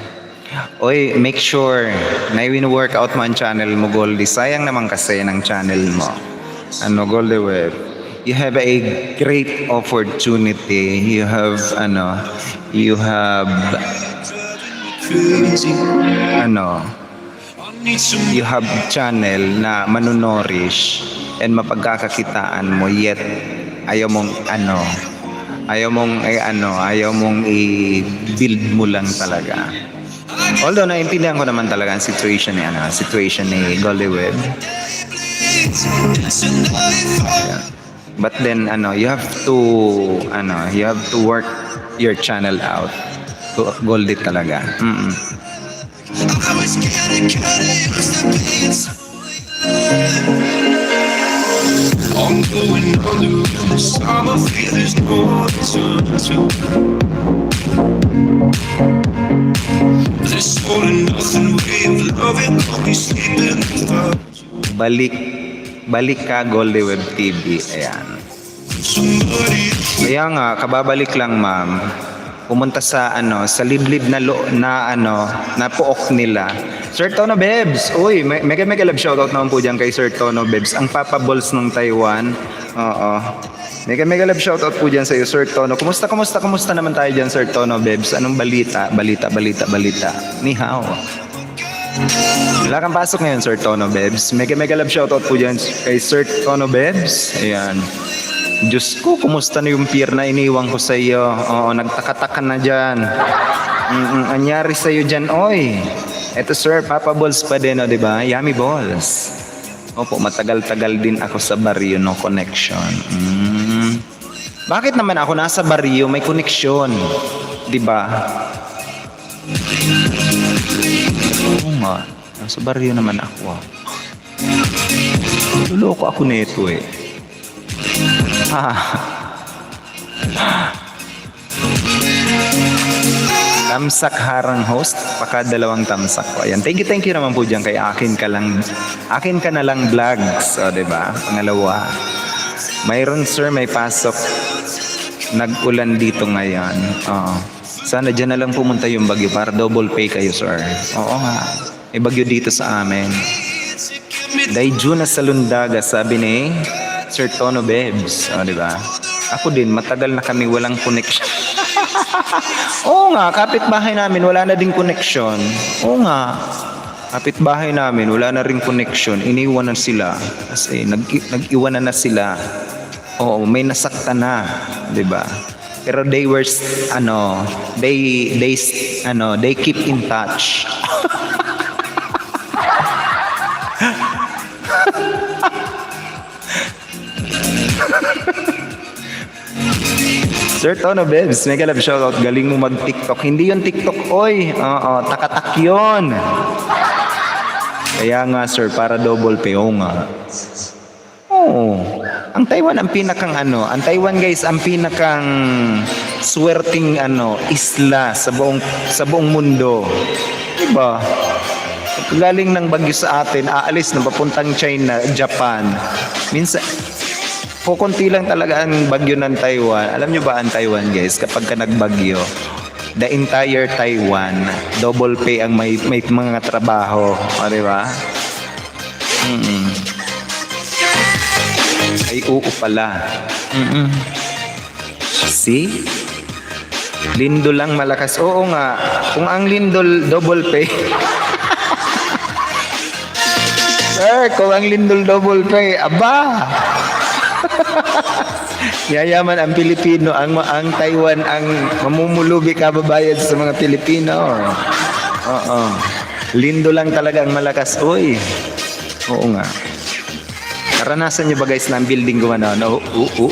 Oy, make sure na win-workout mo ang channel mo, Goldie. Sayang naman kasi ng channel mo. Goldie Web. You have a great opportunity. You have channel na manunorish and mapagkakakitaan mo, yet ayaw mong i-build mo lang talaga. Although naintindihan ko naman talaga ang situation ni Goldie Web. But then you have to work your channel out. Goldie talaga. I'm going under the summer, feel there's no return. This all and nothing way of loving, I'll be sleeping without you. Balik ka, Goldie Web TV. Ayan. Kaya nga, kababalik lang, ma'am. pumunta sa sa liblib na na puok nila. Sir Tono Bebs, uy, mega love shoutout naman po diyan kay Sir Tono Bebs, ang Papa Balls ng Taiwan. Oo. Mega love shoutout po diyan sa iyo, Sir Tono. Kumusta naman tayo diyan, Sir Tono Bebs? Anong balita? Ni hao. Wala kang pasok ngayon, Sir Tono Bebs. Mega love shoutout po dyan kay Sir Tono Bebs. Ayan. Diyos ko, kumusta na yung peer na iniwan ko sa iyo? Oo, nagtakataka na dyan. Anyari sa iyo dyan, oy. Eto sir, Papa Balls pa din, di ba? Yummy Balls. Opo, matagal-tagal din ako sa Barrio, no connection. Bakit naman ako nasa Barrio, may connection? Di ba? Oo nga, nasa Barrio naman ako. Luloko ako nito eh. Tamsak harang host, pakadalawang tamsak ko. Ayan, thank you naman po dyan kay akin ka na lang vlogs, o diba? Pangalawa, mayroon sir, may pasok, nag-ulan dito ngayon. Sana dyan na lang pumunta yung bagyo para double pay kayo, sir. Oo nga. May bagyo dito sa amin. Daiju na sa Lundaga, sabi ni Sir Tono Bebs. Diba? Ako din, matagal na kami walang connection. Oo nga, kapitbahay namin, wala na din connection. Oo nga. Kapitbahay namin, wala na rin connection. Iniwan na sila. Kasi nag-iwanan na sila. Oo, may nasakta na. Diba? Pero they were they keep in touch. Sir Tono Bebs, mega love shoutout. Galing mo mag-TikTok. Hindi yun TikTok, oy. Takatak yun. Kaya nga sir, para double pay. Oo nga. Oo. Ang Taiwan ang pinakang ang Taiwan guys ang pinakang swerting isla sa buong mundo. Diba? Galing ng bagyo sa atin, aalis na papuntang China, Japan. Minsan kukunti lang talaga ang bagyo ng Taiwan. Alam nyo ba ang Taiwan guys, kapag ka nagbagyo, the entire Taiwan, double pay ang may mga trabaho. O, diba? Ay, oo pala. See? Lindol lang malakas. Oo nga. Kung ang lindol, double pay. Sir, kung ang lindol, double pay. Aba! Yayaman ang Pilipino. Ang Taiwan, ang mamumulubi kababayan sa mga Pilipino. Oo. Lindol lang talaga ang malakas. Uy. Oo nga. Naranasan nyo ba guys na ang building gumana? Oo.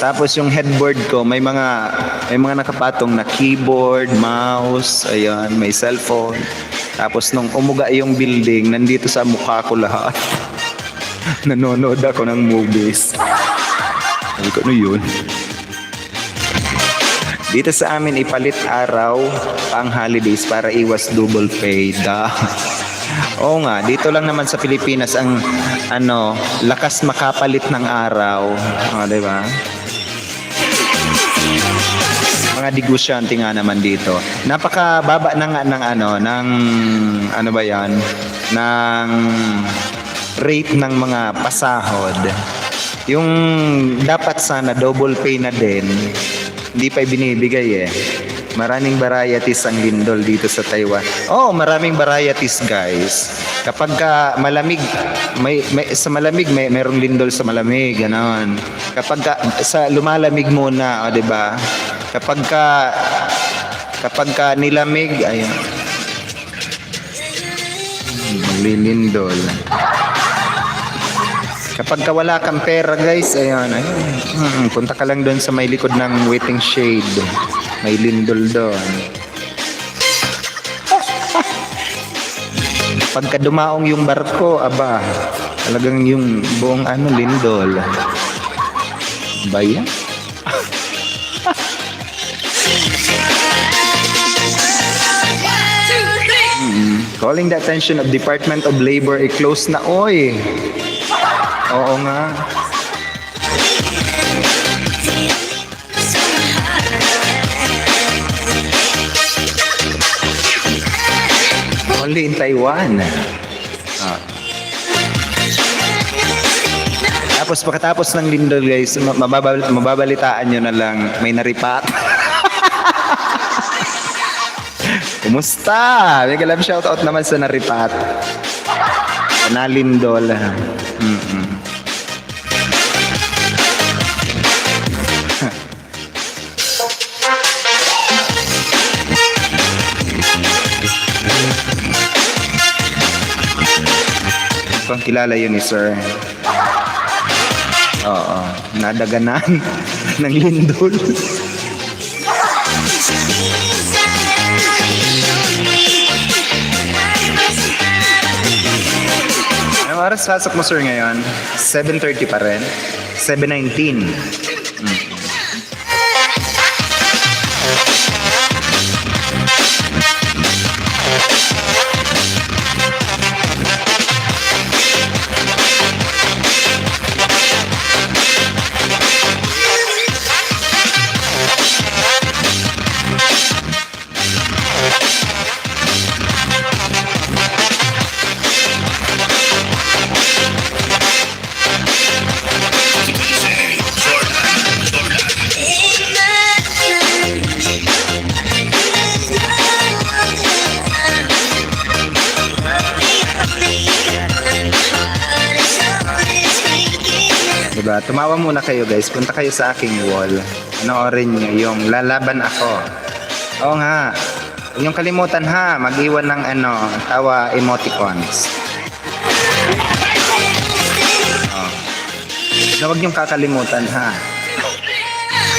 Tapos yung headboard ko may mga nakapatong na keyboard, mouse, ayan, may cellphone. Tapos nung umuga yung building, nandito sa mukha ko lahat. Nanonood ako ng movies. Sabi ko, ano yun? Dito sa amin, ipalit araw pang holidays para iwas double pay. Oo nga, dito lang naman sa Pilipinas ang lakas makapalit ng araw. Diba? Mga negosyante nga naman dito. Napakababa ng ng rate ng mga pasahod. Yung dapat sana double pay na din, hindi pa binibigay eh. Maraming varieties ang lindol dito sa Taiwan. Maraming varieties guys. Kapag malamig, sa malamig merong lindol sa malamig, ganoon. Kapag sa lumalamig muna, 'di ba? Kapag nilamig, ayun. Maglilindol. Kapag wala kang pera guys, ayun. Punta ka lang doon sa may likod ng waiting shade. May lindol doon. Pagka dumaong yung barko, aba, talagang yung buong lindol. Ba yan? Calling the attention of Department of Labor, close na oy. Oo nga. Only in Taiwan. Ah. Tapos pagkatapos ng lindol guys, mababalitaan nyo na lang may naripat. Kumusta? May galam shoutout naman sa naripat. Na lindol. Kung kilala yun ni Sir. Oo, nadaganan ng lindol. Anong oras pasok mo, Sir, ngayon? 7:30 pa rin? 7:19. Diba? Tumawa muna kayo guys. Punta kayo sa aking wall. Panoorin nyo yung lalaban ako. Oo nga. Huwag niyong kalimutan ha. Mag-iwan ng tawa emoticons. Huwag niyong kakalimutan ha.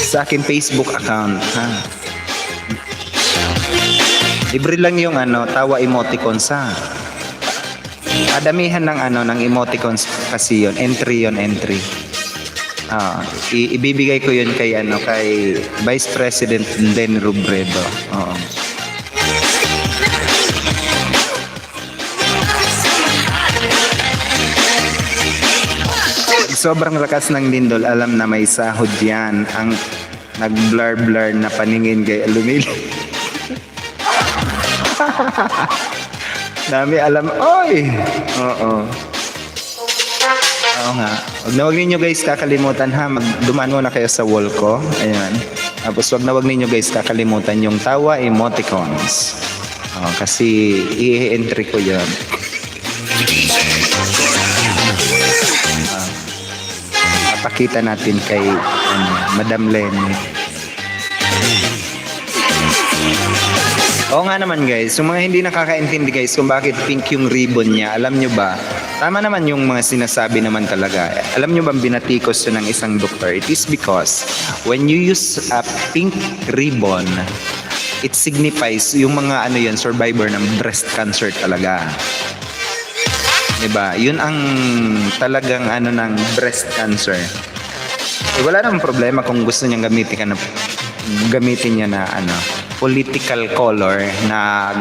Sa aking Facebook account ha. Libre lang yung tawa emoticons ha. Adamihan ng ng emoticons kasi yun. Entry yun, entry. Ibibigay ko yun kay kay Vice President Den Robredo. Oo. Sobrang lakas ng lindol, alam na may sahod yan. Ang nag-blur-blur na paningin kay Alumil. Dami alam. Oy! Oo. Oo nga. Huwag ninyo guys kakalimutan ha. Dumaan muna kayo sa wall ko. Ayan. Tapos huwag ninyo guys kakalimutan yung tawa emoticons. Kasi i-entry ko yun. Papakita natin kay Madam Lenny. Oo nga naman guys, yung mga hindi nakakaintindi guys kung bakit pink yung ribbon niya, alam nyo ba? Tama naman yung mga sinasabi naman talaga. Alam nyo ba binatikos yun ng isang doktor? It is because when you use a pink ribbon, it signifies yung mga survivor ng breast cancer talaga. Diba? Yun ang talagang ng breast cancer. Wala namang problema kung gusto niyang gamitin niya na political color na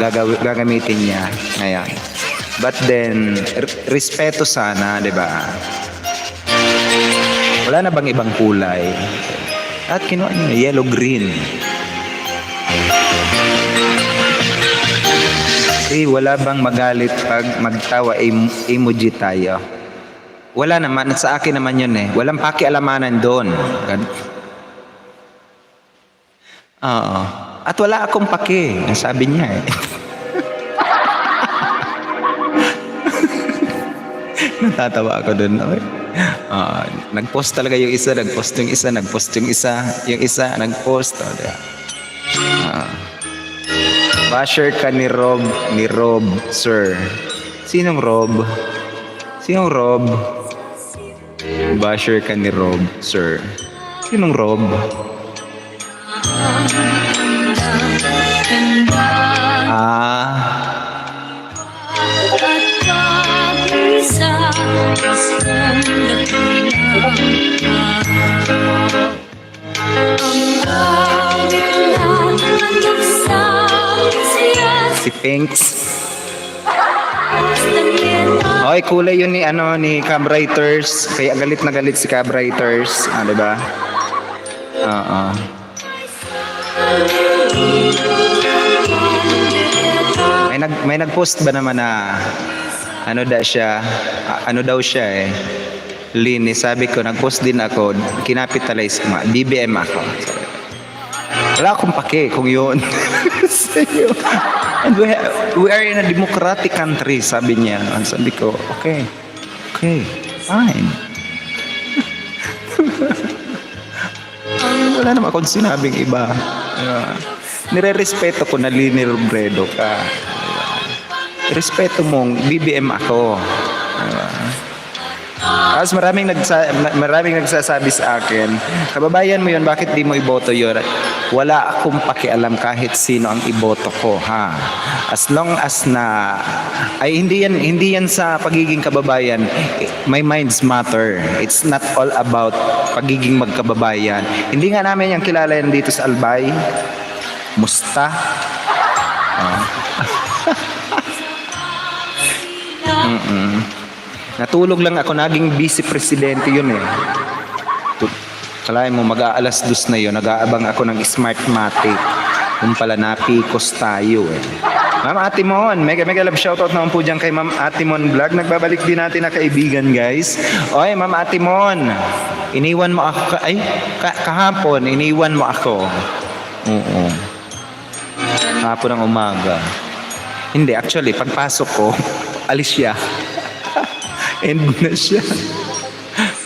gagamitin niya ngayon. But then respeto sana, 'di ba? Wala na bang ibang kulay? At kinuha niya yellow green. Wala bang magalit pag magtawa emoji tayo? Wala naman, sa akin naman yun eh. Walang pakialamanan doon. Oo. At wala akong paki, sabi niya eh. Natatawa ako doon. Nag-post talaga yung isa, nag-post yung isa, yung isa, nag-post. Basher ka ni Rob, sir. Sinong Rob? Basher ka ni Rob, sir. Sinong Rob? Si Pinks. Oy, kulay yun ni ano ni Cab Writers. Kaya galit na galit si Cab Writers, di ba? Oo. May nag-post ba naman na ano daw siya? Ano daw siya eh? Linis. Sabi ko, nag-post din ako. Kinapitalize ko nga. BBM ako. Wala akong pake kung yun. And we are in a democratic country, sabi niya. Sabi ko, okay, fine. Wala naman akong sinabing iba. Nire-respeto ko na Lini Robredo ka. Respeto mong BBM ako. As maraming nagsasabi sa akin, kababayan mo yun, bakit di mo iboto yun? Wala akong pakialam kahit sino ang iboto ko, ha. As long as na ay hindi yan sa pagiging kababayan. My minds matter. It's not all about pagiging magkababayan. Hindi nga namin yung kilala yan dito sa Albay. Musta? Natulog lang ako, naging vice presidente yun eh. Kalahin mo, mag-aalas 2 na yun, nag-aabang ako ng Smartmatic. Kung pala napikos tayo eh. Ma'am Atimon, mega love shoutout naman po dyan kay Ma'am Atimon Vlog. Nagbabalik din natin na kaibigan guys. Oy, Ma'am Atimon, iniwan mo ako, kahapon, iniwan mo ako. Oo. Kahapon ng umaga. Hindi, actually, pagpasok ko, alis siya. End na siya.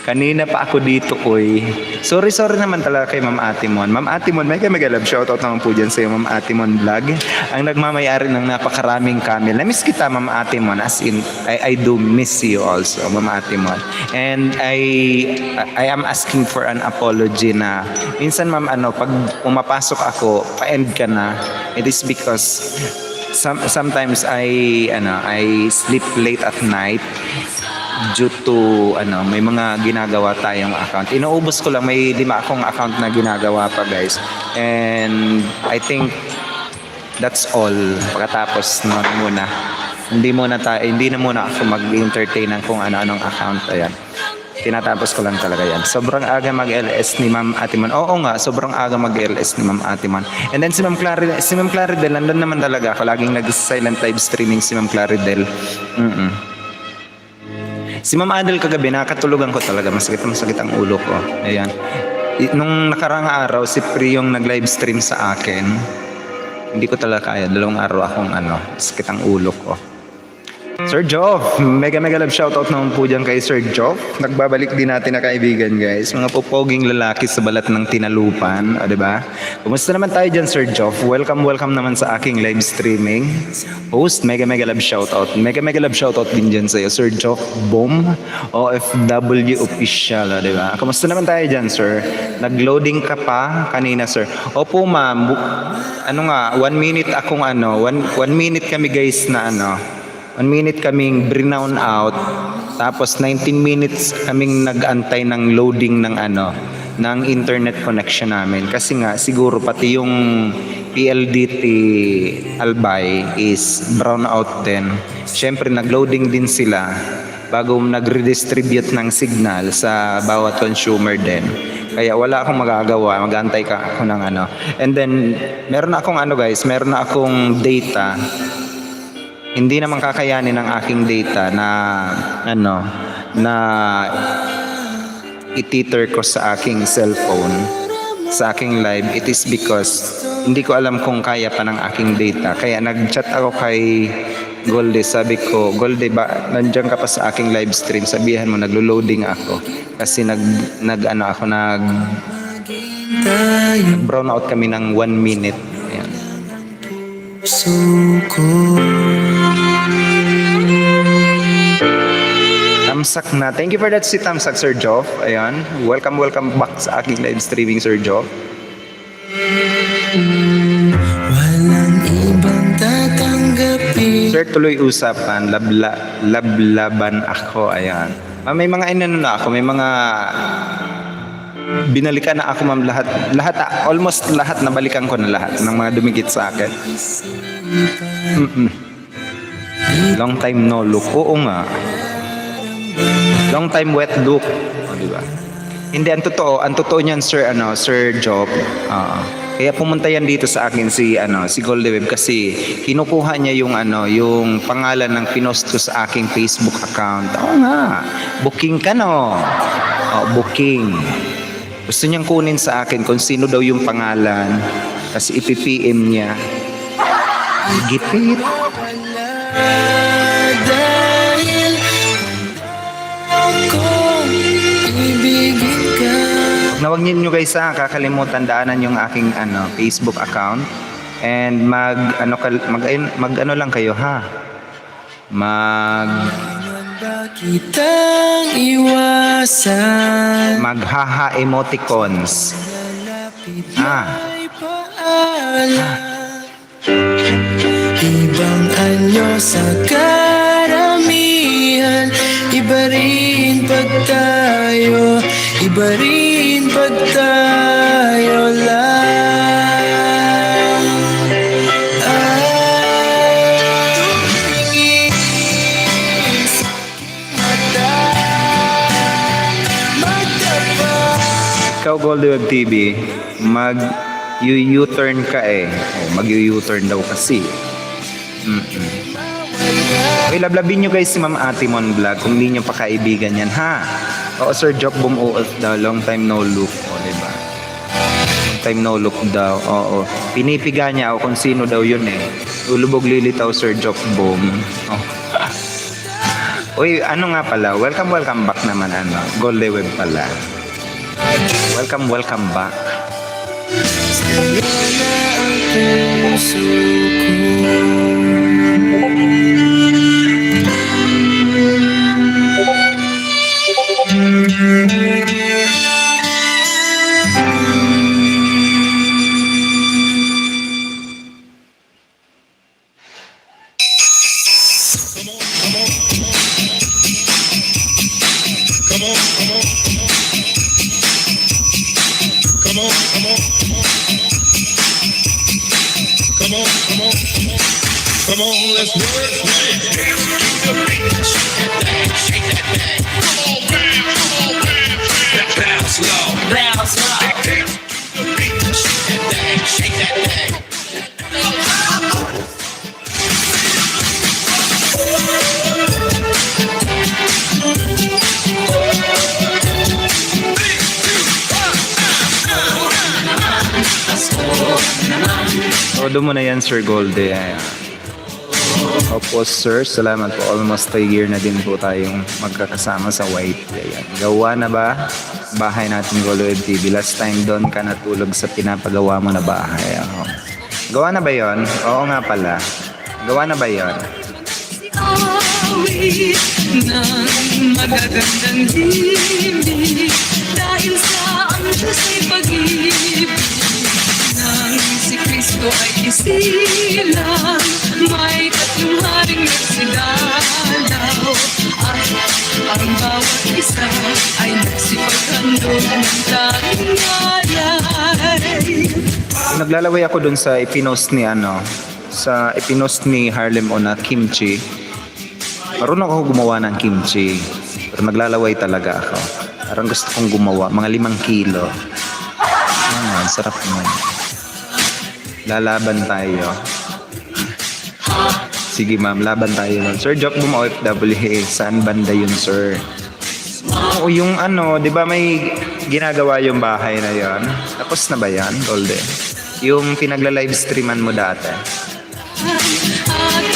Kanina pa ako dito, oy. Sorry naman talaga kay Ma'am Atimon. Ma'am Atimon, mega love shoutout naman po dyan sa'yo, Ma'am Atimon Vlog. Ang nagmamayari ng napakaraming camel. Na-miss kita, Ma'am Atimon. As in, I do miss you also, Ma'am Atimon. And I am asking for an apology na minsan, Ma'am, pag pumapasok ako, pa-end ka na. It is because sometimes I sleep late at night due to may mga ginagawa tayong account. Inuubos ko lang, may 5 akong account na ginagawa pa guys. And I think that's all. Pagkatapos muna. Hindi na muna ako mag-entertain ng kung ano-anong account. Ayan. Tinatapos ko lang talaga yan. Sobrang aga mag-LS ni Ma'am Atimon. Oo nga, sobrang aga mag-LS ni Ma'am Atimon. And then si Ma'am Claridel, nandun naman talaga ako. Laging nag-silent live streaming si Ma'am Claridel. Si Ma'am Adel kagabi, nakatulugan ko talaga. Masakit ang ulo ko. Ayan. Nung nakarang araw, si Pri yung nag-live stream sa akin. Hindi ko talaga kaya. 2 araw akong sakit ang ulo ko. Sir Joff, mega love shoutout naman po dyan kay Sir Joff. Nagbabalik din natin na kaibigan guys. Mga pupoging lalaki sa balat ng tinalupan. Diba? Kumusta naman tayo dyan Sir Joff? Welcome naman sa aking live streaming. Host, mega love shoutout. Mega love shoutout din dyan sa'yo. Sir Joff Boom, OFW official. Diba? Kumusta naman tayo dyan Sir? Nag-loading ka pa kanina Sir? Opo ma'am. 1 minute akong 1 minute kami guys na 1 minute kaming brinown out, tapos 19 minutes kaming nag-antay ng loading ng ng internet connection namin. Kasi nga siguro pati yung PLDT Albay is brown out din. Syempre nag-loading din sila bago nag-redistribute ng signal sa bawat consumer din. Kaya wala akong magagawa, mag-antay ako ng And then meron akong meron akong data. Hindi naman kakayanin ng aking data na ititer ko sa aking cellphone, sa aking live. It is because hindi ko alam kung kaya pa ng aking data. Kaya nag-chat ako kay Golde. Sabi ko, Golde, ba nandiyan ka pa sa aking live stream? Sabihan mo, naglo-loading ako. Kasi brown out kami ng 1 minute. Ayan. Tamsak na. Thank you for that si Tamsak, Sir Joff. Ayan. Welcome back sa aking live streaming, Sir Joff. Walang ibang tatanggapin. Sir, tuloy usapan. Lablaban ako. Ayan. May mga ako. May mga binalikan na ako ma'am almost lahat nabalikan ko na lahat ng mga dumikit sa akin. Long time no look. Oo nga. Long time wet look. O, di ba? Hindi, ang totoo niyan, sir, Sir Job. Kaya pumunta yan dito sa akin si Goldeweb kasi kinukuha niya yung pangalan ng pinost ko sa aking Facebook account. Oo nga, booking ka no. Booking. Gusto niyang kunin sa akin kung sino daw yung pangalan kasi ipi-PM niya. Gipit. Dahil akong ibigin ka. Nawag niyo guys kakalimutan daanan yung aking Facebook account and mag lang kayo ha. Kitang iwasan. Maghaha emoticons. Ay paalam. Ibang anyo sa karamihan. Iba rin pag tayo. Iba rin pag tayo lang. Tumingin sa mata pa. Ikaw Goldeweb TV, mag-U-turn ka mag-U-turn daw kasi. Okay, lablabin nyo guys si Ma'am Atimon Vlog kung hindi nyo pa kaibigan yan ha. Oo, Sir Job Boom OF daw, long time no look. O, diba? Long time no look daw. Oo. Pinipiga niya ako kung sino daw yun Ulubog lilitaw Sir Job Boom. Oh. Uy, nga pala, welcome back naman Goldeweb pala. Welcome back. Puso Come on, let's work. Dance to the beat. Shake that thing, shake that thing. Come on, dance. Bounce low. Bounce low. Dance to the beat. Shake that thing, shake that thing. Todo mo na yan Sir Golde. Opo sir, salamat po. Almost a year na din po tayong magkakasama sa White. Ayan. Gawa na ba bahay natin Goldeweb TV? Last time doon ka natulog sa pinapagawa mo na bahay. Gawa na ba yon? Oo nga pala. Gawa na ba yon? Awit ng magagandang himig dahil sa ang Diyos ay pag-ibig nang si Kristo ay isilang may tatlong haring nagsidalaw at ang bawat isa ay nagsipaghandog ng tanging alay. Naglalaway ako dun sa ipinost ni Harlem O na kimchi. Marunong ako gumawa ng kimchi. Pero naglalaway talaga ako. Parang gusto kong gumawa. Mga 5 kilo. Sarap naman. Lalaban tayo. Sige ma'am, laban tayo ma'am. Sir Job Boom OFW. Saan banda yun sir? Oo, yung di ba may ginagawa yung bahay na yon? Tapos na ba yan, Golde? Yung pinagla-live streaman mo dati.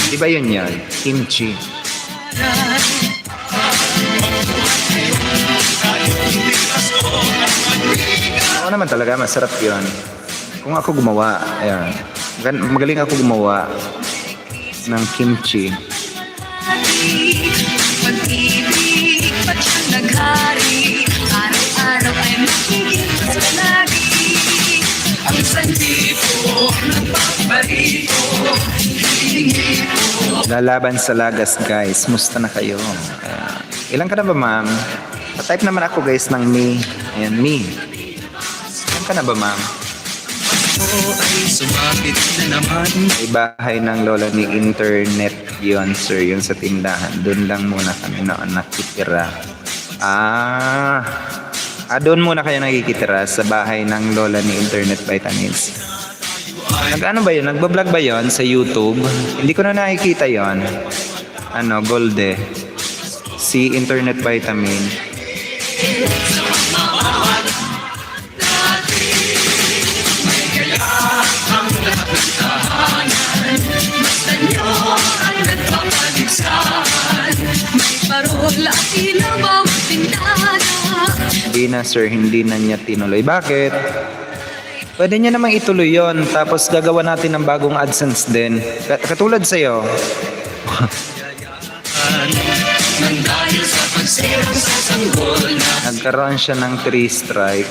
Di ba yun yan? Kimchi. Oo naman talaga, masarap yun. Kung ako gumawa, ayan. Magaling ako gumawa ng kimchi. Pag-ibig, ba't siyang naghari? Araw-araw ay makikita sa lagi. Ang sandipo ng pagbarito, hilingi ko. Lalaban sa lagas guys. Musta na kayo? Ilan ka na ba ma'am? Pa-type naman ako guys ng me. Ayan, me. Ilan ka na ba ma'am? ay sumapit na naman. May bahay ng lola ni internet yon sir, yun sa tindahan. Doon lang muna kami noon nakitira. Doon muna kayo nakikitira sa bahay ng lola ni Internet Vitamins. Ano ba yun? Nagbablog ba yun sa YouTube? Hindi ko na nakikita yon. Golde. Si Internet Vitamin. Basta nyo ang nagpapaligsahan. May parol at ilaw bawat pintana. Hindi na sir, hindi na niya tinuloy. Bakit? Pwede niya namang ituloy yon. Tapos gagawa natin ng bagong AdSense din. Katulad sa'yo. Nang dahil sa pagsirang sa sanggol na Nagkaroon siya ng 3 strike.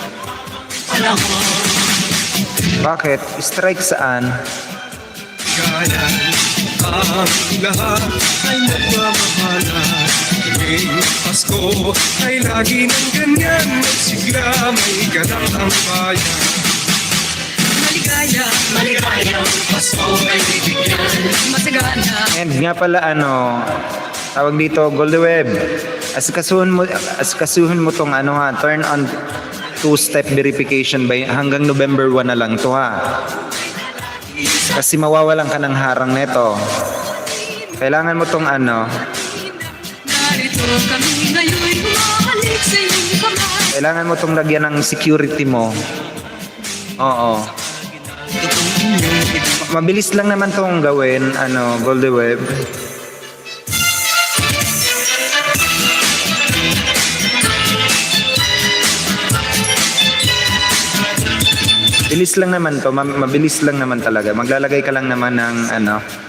panahon. Bakit? Strike saan? Kaya ang lahat ay nagmamahalan. Tuwing Pasko ay lagi ng ganyan. Magsigla, may ganap ang bayan. Maligaya, maligayang Pasko ay bibigyan. Masagana. And nga pala tawag dito, Goldweb. Asikasuhin mo tong turn on 2-step verification hanggang November 1 na lang to ha. Kasi mawawalan ka ng harang neto. Kailangan mo tong Narito kami ngayon, bumalik sa iyong kamay. kailangan mo tong lagyan ng security mo. Oo. Mabilis lang naman tong gawin, Goldweb. Bilis lang naman to, mabilis lang naman talaga. Maglalagay ka lang naman ng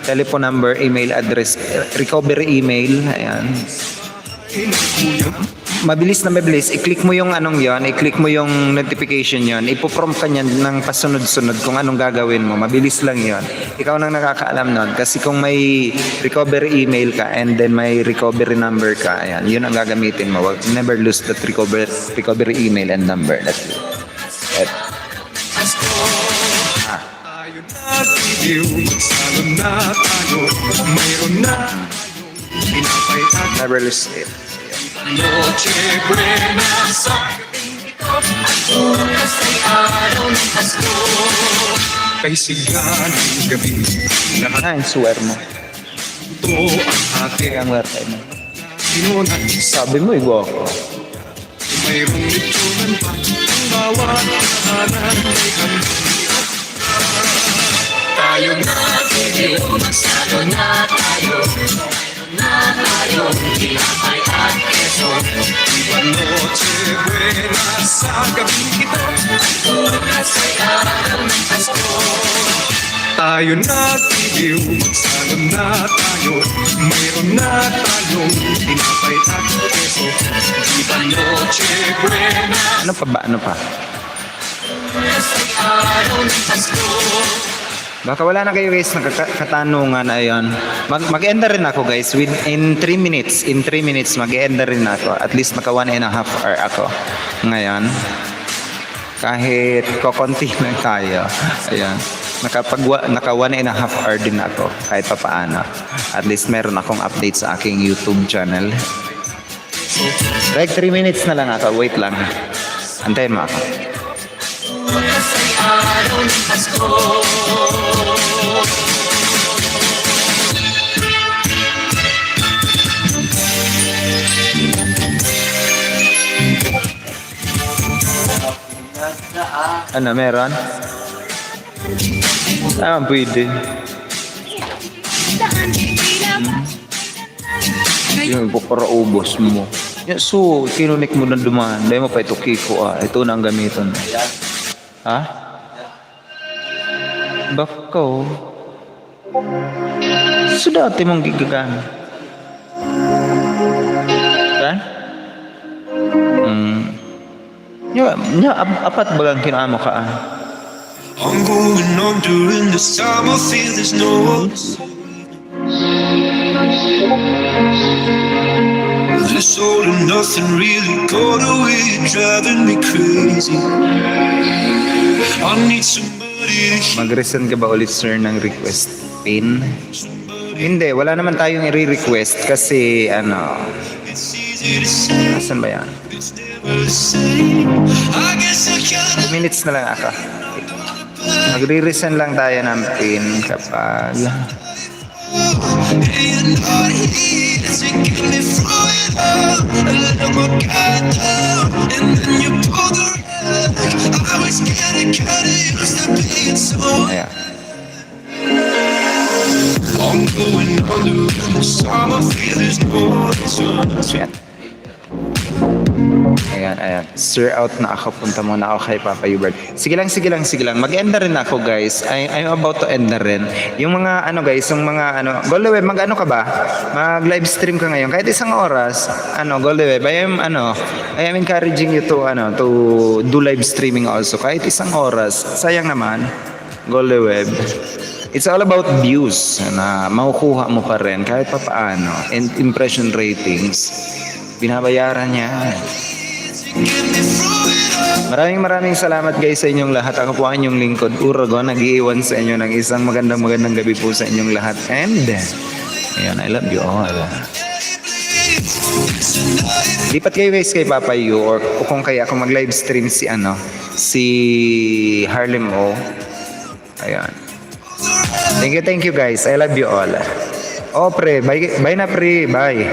telephone number, email address, recovery email, ayan. Mabilis na mabilis. I-click mo yung i-click mo yung notification yon. Ipo-prompt ka niyan ng pasunod-sunod kung anong gagawin mo. Mabilis lang yon. Ikaw nang nakakaalam nun. Kasi kung may recovery email ka and then may recovery number ka, ayan, yun ang gagamitin mo. Never lose that recovery email and number. That's it. Tayo nagtitiw, magsalo na tayo. Mayroon na pinapay at Never lose it. Noche Buena sa Oras ay araw ng Pasko. kay sigla ng gabi. Lahat Swear mo. ito ang ating Ang werte mo. sinunan. Sabi mo, igo ako. Mayroong litunan pa ang bawat kahanan ay kami. Tayo nagtitiw, magsalo na tayo. Na tayo, tinapay at keso. Noche Buena sa gabi ito. Oras ay araw ng Pasko. Tayo nagtitiw, magsalo na tayo. Mayroon na tayong tinapay at keso. Viva Noche Buena. Ano pa ba? Ano pa? Oras ay araw ng Pasko. Baka wala na kayo guys ng katanungan. Ayun. Mag-end na rin ako guys. In 3 minutes. In 3 minutes mag-end na rin ako. At least maka 1.5 hour ako. Ngayon. Kahit kokonti na tayo. Ayun. Naka 1.5 hour din ako. Kahit pa paano. At least meron akong update sa aking YouTube channel. Like 3 minutes na lang ako. Wait lang. Antayin mo ako. Oras ay araw ng Pasko. Ano, meron? Pwede. Yung para ubos mo. So, kinunik mo na dumaan. Dahil mo pa ito kiko Ito na ang gamiton. Ha? Bako. So, dati mong gigagamit. Ha? Apat bagang kinamo ka I'm going on during this time. I feel there's no this all and nothing really got away, driving me crazy. I need somebody to Mag-resend ka ba ulit sir ng request pin? Hindi, wala naman tayong i-request kasi It's easy Asan ba yan? I guess I kinda 2 minutes na lang ako. Magre-resend lang tayo ng pin kapag ayan. I'm going under and the summer feel is no Ayan. Ayan. Sir, out na ako. Punta muna ako kay Papa Hubert. Sige lang. Mag-end na rin ako, guys. I'm about to end na rin. Yung mga, guys, yung mga, Goldweb, mag-ano ka ba? Mag-live stream ka ngayon. Kahit isang oras, Goldweb, I am encouraging you to do live streaming also. Kahit isang oras. Sayang naman, Goldweb. It's all about views na makukuha mo pa rin kahit pa paano. And impression ratings. Binabayaran niya. Maraming salamat guys sa inyong lahat. Ako po ang inyong lingkod, Urago. Nag-iiwan sa inyo ng isang magandang gabi po sa inyong lahat. And, ayun, I love you all. Lipat kayo guys kay Papa Yu or kung kaya ako mag-live stream si Harlem O. Ayan. Thank you guys. I love you all. Oh, pre. Bye na, pre. Bye.